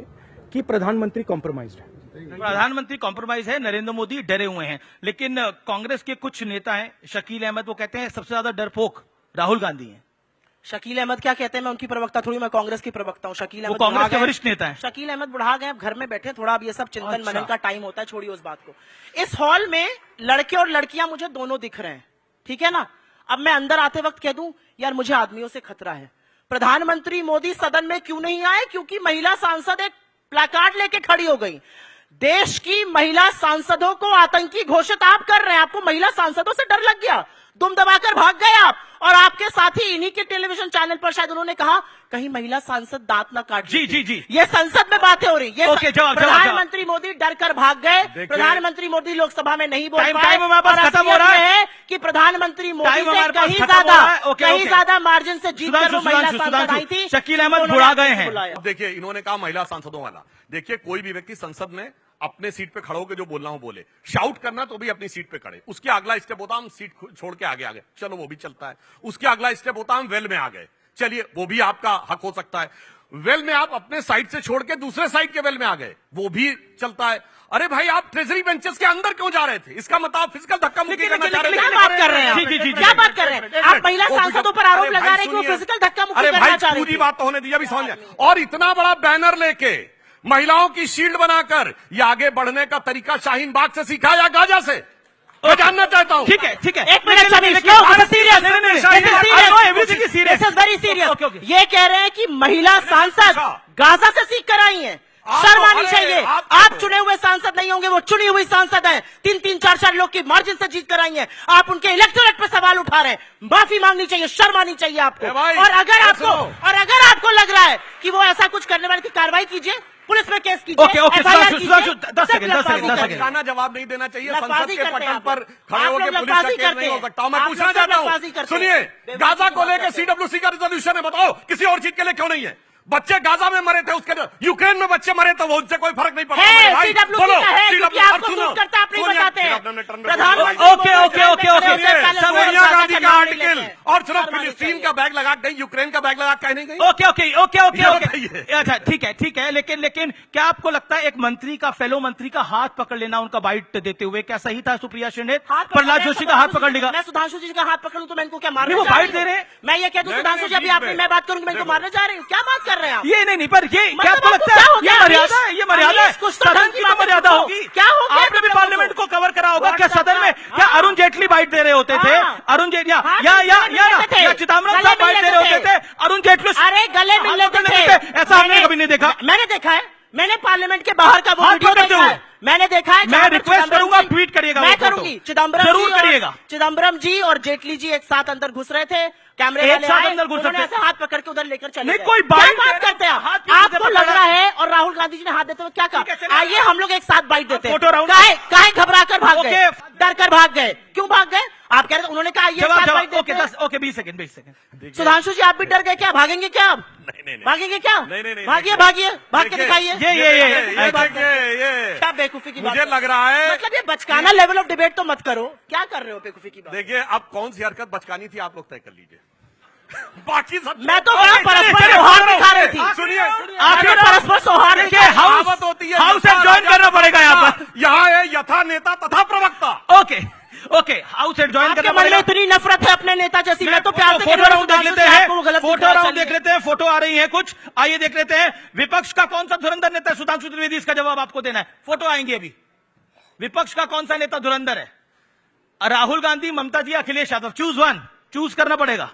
Speaker 9: कि प्रधानमंत्री कॉम्प्रोमाइज्ड है।
Speaker 1: प्रधानमंत्री कॉम्प्रोमाइज है, नरेंद्र मोदी डरे हुए हैं। लेकिन कांग्रेस के कुछ नेता हैं, शकील अहमद, वो कहते हैं सबसे ज्यादा डरपोक राहुल गांधी हैं।
Speaker 2: शकील अहमद क्या कहते हैं? मैं उनकी प्रवक्ता थोड़ी, मैं कांग्रेस की प्रवक्ता हूं। शकील अहमद
Speaker 1: कांग्रेस के वरिष्ठ नेता हैं।
Speaker 2: शकील अहमद बुढ़ा गए, अब घर में बैठे, थोड़ा अब ये सब चिंतन मनन का टाइम होता है, छोड़िए उस बात को। इस हॉल में लड़के और लड़कियां मुझे दोनों दिख रहे हैं, ठीक है ना? अब मैं अंदर आते वक्त कह दूं, यार मुझे आदमियों से खतरा है। प्रधानमंत्री मोदी सदन में क्यों नहीं आए? क्योंकि महिला सांसद एक प्लाकार्ड लेके खड़ी हो गई। देश की महिला सांसदों को आतंकी घोषित आप कर रहे हैं। आपको महिला सांसदों से डर लग गया, दुम दबाकर भाग गए आप। और आपके साथी इन्हीं के टेलीविजन चैनल पर शायद उन्होंने कहा कहीं महिला सांसद दांत ना काट।
Speaker 1: जी।
Speaker 2: ये संसद में बातें हो रही, ये प्रधानमंत्री
Speaker 1: जवाब।
Speaker 2: मोदी डर कर भाग गए। प्रधानमंत्री मोदी लोकसभा में नहीं बोल पाए।
Speaker 1: हमारे पास खत्म हो रहा है
Speaker 2: कि प्रधानमंत्री मोदी से कहीं ज्यादा मार्जिन से जीत कर वो महिला सांसद आई थी।
Speaker 1: शकील अहमद बुढ़ा गए हैं।
Speaker 3: अब देखिए, इन्होंने कहा महिला सांसदों वाला। देखिए, कोई भी व्यक्ति संसद में अपने सीट पे खड़े होकर जो बोलना हो बोले, शाउट करना तो भी अपनी सीट पे खड़े। उसके अगला स्टेप होता हम सीट छोड़ के आगे आ गए, चलो वो भी चलता है। उसके अगला स्टेप होता हम वेल में आ गए, चलिए वो भी आपका हक हो सकता है। वेल में आप अपने साइड से छोड़ के दूसरे साइड के वेल में आ गए, वो भी चलता है। अरे भाई, आप ट्रेजरी बेंचेस के अंदर क्यों जा रहे थे? इसका मतलब फिजिकल धक्का मुक्की करना चाह रहे थे।
Speaker 2: क्या बात कर रहे हैं? क्या बात कर रहे हैं आप? महिला सांसदों पर आरोप लगा रहे हैं कि वो फिजिकल धक्का मुक्की करना चाह रहे थे।
Speaker 3: पूरी बात तो होने दी, अभी समझ। और इतना बड़ा बैनर लेके महिलाओं की शील्ड बनाकर ये आगे बढ़ने का तरीका शाहीन बाग से सीखा या गाजा से? मैं जानना चाहता हूं।
Speaker 1: ठीक है
Speaker 2: एक मिनट, वेरी सीरियस। ये कह रहे हैं कि महिला सांसद गाजा से सीख कर आई हैं। शर्म आनी चाहिए। आप चुने हुए सांसद नहीं होंगे, वो चुनी हुई सांसद है। 3-3, 4-4 लोग की मार्जिन से जीत कर आई हैं। आप उनके इलेक्टोरेट पे सवाल उठा रहे हैं। माफी मांगनी चाहिए, शर्म आनी चाहिए आपको। और अगर आपको लग रहा है कि वो ऐसा कुछ करने वाले, की कार्रवाई कीजिए, पुलिस में केस कीजिए।
Speaker 1: Okay 10 second.
Speaker 3: खाना जवाब नहीं देना चाहिए। संसद के पटल पर खड़े होकर पुलिस का केस नहीं हो सकता। मैं पूछना चाहता हूं, सुनिए, गाजा को लेकर सीडब्ल्यूसी का रिजोल्यूशन है, बताओ किसी और चीज के लिए क्यों नहीं है? बच्चे गाजा में मरे थे, उसके यूक्रेन में बच्चे मरे तो वो उससे कोई फर्क नहीं पड़ता। सोनिया गांधी का आर्टिकल और सिर्फ फिलिस्तीन का बैग लगा कहीं यूक्रेन का बैग लगा कहीं नहीं गई।
Speaker 1: ओके अच्छा ठीक है। लेकिन क्या आपको लगता है एक मंत्री का, फेलो मंत्री का हाथ पकड़ लेना, उनका बाइट देते हुए क्या सही था? सुप्रिया श्रीनेत प्रहलाद जोशी का हाथ पकड़ लेगा।
Speaker 2: मैं सुधांशु जी का हाथ पकड़ूं तो मैं इनको क्या मारने
Speaker 1: वो बाइट दे रहे हैं?
Speaker 2: मैं ये कह दूं सुधांशु जी, अभी आपने मैं बात करूंगी, मैं इनको मारने जा रही हूँ? क्या बात कर रहे हैं आप?
Speaker 1: ये नहीं, पर ये क्या आपको लगता है ये मर्यादा है? ये मर्यादा है, सदन की मर्यादा होगी।
Speaker 2: क्या हो गया?
Speaker 1: आपने भी पार्लियामेंट को कवर करा होगा। क्या सदन में क्या अरुण जेटली बाइट दे रहे होते थे? अरुण जेटली या चिदम्बरम साहब बाइट दे रहे होते थे? अरुण जेटली
Speaker 2: अरे गले मिल लेते थे,
Speaker 1: ऐसा हमने कभी नहीं देखा।
Speaker 2: मैंने देखा है। मैंने पार्लियामेंट के बाहर का वो
Speaker 1: हाथ
Speaker 2: वीडियो
Speaker 1: पकड़ते
Speaker 2: देखा
Speaker 1: हुए।
Speaker 2: है, मैंने देखा है।
Speaker 1: मैं
Speaker 2: जहाँ पर
Speaker 1: रिक्वेस्ट
Speaker 2: चिदम्बरम
Speaker 1: करूंगा,
Speaker 2: जी-
Speaker 1: ट्वीट करिएगा
Speaker 2: मैं
Speaker 1: वो फोटो।
Speaker 2: करूंगी। चिदम्बरम
Speaker 1: जरूर
Speaker 2: जी और-
Speaker 1: करिएगा।
Speaker 2: चिदम्बरम जी और जेटली जी एक साथ अंदर घुस रहे थे, कैमरे
Speaker 1: एक
Speaker 2: वाले
Speaker 1: साथ
Speaker 2: आए,
Speaker 1: अंदर घुस
Speaker 2: उन्होंने
Speaker 1: सकते-
Speaker 2: ऐसे हाथ पकड़ के उधर लेकर चले
Speaker 1: नहीं,
Speaker 2: गए।
Speaker 1: कोई
Speaker 2: क्या
Speaker 1: बाइट
Speaker 2: बात
Speaker 1: दे-
Speaker 2: करते हैं
Speaker 1: हाथ
Speaker 2: आप?
Speaker 1: किससे
Speaker 2: आपको
Speaker 1: पकड़ा?
Speaker 2: लग रहा है और राहुल गांधी जी ने हाथ देते हुए क्या
Speaker 1: ठीक है,
Speaker 2: कहा?
Speaker 1: चलिए।
Speaker 2: आइए हम लोग एक साथ बाइट देते हैं।
Speaker 1: फोटो राउंड-
Speaker 2: काहे घबरा कर भाग गए,
Speaker 1: ओके।
Speaker 2: डर कर भाग गए, क्यों भाग गए? आप कह रहे थे, उन्होंने कहा आइए एक साथ बाइट
Speaker 1: ओके
Speaker 2: देते हैं।
Speaker 1: ओके 20 सेकंड
Speaker 2: सुधांशु जी आप भी डर गए क्या? भागेंगे क्या आप?
Speaker 3: नहीं।
Speaker 2: भागेंगे क्या?
Speaker 3: नहीं,
Speaker 2: भागिए भागिए, भाग के
Speaker 3: देखिए,
Speaker 2: दिखाइए।
Speaker 3: ये देखिए,
Speaker 2: क्या बेवकूफी की बात
Speaker 3: मुझे
Speaker 2: कर
Speaker 3: लग
Speaker 2: रहे हो?
Speaker 3: रहा है
Speaker 2: मतलब ये बचकाना लेवल ऑफ डिबेट तो मत करो। क्या कर रहे हो बेवकूफी की बात?
Speaker 3: देखिए अब कौन सी हरकत बचकानी थी आप लोग तय कर लीजिए। बाकी सब
Speaker 2: मैं तो बड़ा परस्पर सौहार्द दिखा रही थी।
Speaker 3: सुनिए
Speaker 2: आखिर परस्पर सौहार्द
Speaker 1: देखिए,
Speaker 2: दिखा रही थी।
Speaker 1: हाउस-
Speaker 3: कहावत होती है
Speaker 1: हाउस से ज्वाइन करना पड़ेगा यहाँ पर।
Speaker 3: यहाँ है यथा नेता तथा प्रवक्ता।
Speaker 1: ओके हाउस से ज्वाइन
Speaker 2: आपके
Speaker 1: करना
Speaker 2: मन में
Speaker 1: पड़ेगा।
Speaker 2: इतनी नफरत है अपने नेता जैसी। मैं तो प्यार से
Speaker 1: फोटो राउंड देख लेते हैं, फोटो
Speaker 2: फोटो
Speaker 1: राउंड देख लेते हैं। फोटो आ रही है कुछ, आइए देख लेते हैं। विपक्ष का कौन सा धुरंधर नेता है? सुधांशु त्रिवेदी, इसका जवाब आपको देना है। फोटो आएंगे अभी। विपक्ष का कौन सा नेता धुरंधर है? Rahul Gandhi, Mamata ji, Akhilesh Yadav. Choose one, choose करना पड़ेगा।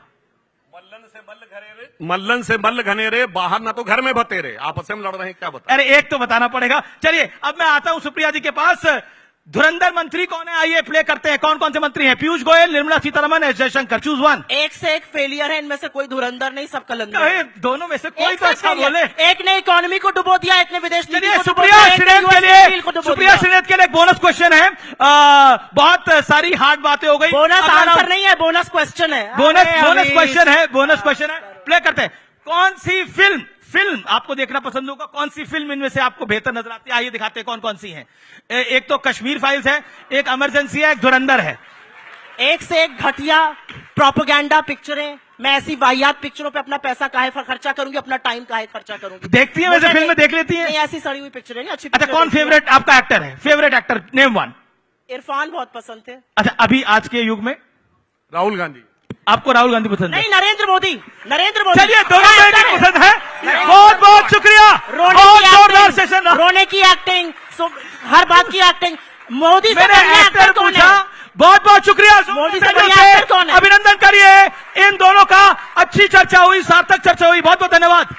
Speaker 3: मल्लन से मल्ल घनेरे, बाहर ना तो घर में बतेरे, आपस में लड़ रहे हैं, क्या बता?
Speaker 1: अरे एक तो बताना पड़ेगा। चलिए अब मैं आता हूं सुप्रिया जी के पास। धुरंधर मंत्री कौन है? आइए प्ले करते हैं। कौन कौन से मंत्री हैं? Piyush Goyal, Nirmala Sitharaman, S Jaishankar. Choose one.
Speaker 2: एक से एक फेलियर है, इनमें से कोई धुरंधर नहीं, सब कलंदर है।
Speaker 1: दोनों में से कोई
Speaker 2: एक
Speaker 1: तो
Speaker 2: से
Speaker 1: अच्छा
Speaker 2: failure।
Speaker 1: बोले।
Speaker 2: एक ने इकोनॉमी को डुबो दिया, एक ने विदेश नीति
Speaker 1: चलिए
Speaker 2: को डुबो
Speaker 1: सुप्रिया
Speaker 2: दिया, एक ने
Speaker 1: श्रीनेत
Speaker 2: US
Speaker 1: के
Speaker 2: स्टील
Speaker 1: लिए,
Speaker 2: को डुबो
Speaker 1: सुप्रिया
Speaker 2: दिया।
Speaker 1: श्रीनेत के लिए एक बोनस क्वेश्चन है। बहुत सारी हार्ड बातें हो गई।
Speaker 2: बोनस
Speaker 1: अगला
Speaker 2: आंसर
Speaker 1: राउंड-
Speaker 2: नहीं है, बोनस क्वेश्चन है।
Speaker 1: बोनस
Speaker 2: अरे
Speaker 1: बोनस
Speaker 2: अभी-
Speaker 1: क्वेश्चन है, बोनस क्वेश्चन है। प्ले करते हैं। कौन सी फिल्म आपको देखना पसंद होगा? कौन सी फिल्म इनमें से आपको बेहतर नजर आती है? आइए दिखाते हैं कौन कौन सी हैं। एक तो कश्मीर फाइल्स है, एक इमरजेंसी है, एक धुरंधर है।
Speaker 2: एक से एक घटिया प्रोपेगेंडा पिक्चरें। मैं ऐसी वाहियात पिक्चरों पे अपना पैसा काहे खर्चा करूंगी, अपना टाइम काहे खर्चा करूंगी?
Speaker 1: देखती है वैसे
Speaker 2: मुझे
Speaker 1: फिल्म
Speaker 2: नहीं-
Speaker 1: देख लेती है?
Speaker 2: नहीं, ऐसी सड़ी हुई पिक्चरें नहीं, अच्छी
Speaker 1: अच्छा
Speaker 2: पिक्चरें
Speaker 1: कौन
Speaker 2: देखती हूँ।
Speaker 1: फेवरेट आपका एक्टर है? Favourite actor name one.
Speaker 2: Irfan बहुत पसंद थे।
Speaker 1: अच्छा अभी आज के युग में
Speaker 3: राहुल गांधी।
Speaker 1: आपको राहुल गांधी पसंद है?
Speaker 2: नहीं, नरेंद्र मोदी। नरेंद्र मोदी।
Speaker 1: चलिए दोनों
Speaker 2: क्या
Speaker 1: में
Speaker 2: एक्टर
Speaker 1: भी
Speaker 2: है?
Speaker 1: पसंद है।
Speaker 2: नरेंद्र
Speaker 1: बहुत बहुत शुक्रिया।
Speaker 2: रोने
Speaker 1: बहुत
Speaker 2: की
Speaker 1: जोरदार
Speaker 2: एक्टिंग,
Speaker 1: सेशन रहा।
Speaker 2: रोने की एक्टिंग, हर बात की एक्टिंग। मोदी से
Speaker 1: मैंने
Speaker 2: बढ़िया
Speaker 1: एक्टर
Speaker 2: कौन
Speaker 1: पूछा।
Speaker 2: है?
Speaker 1: बहुत बहुत शुक्रिया।
Speaker 2: मोदी से
Speaker 1: सेंटर
Speaker 2: बढ़िया
Speaker 1: से
Speaker 2: एक्टर कौन है?
Speaker 1: अभिनंदन करिए इन दोनों का। अच्छी चर्चा हुई, सार्थक चर्चा हुई। बहुत बहुत धन्यवाद।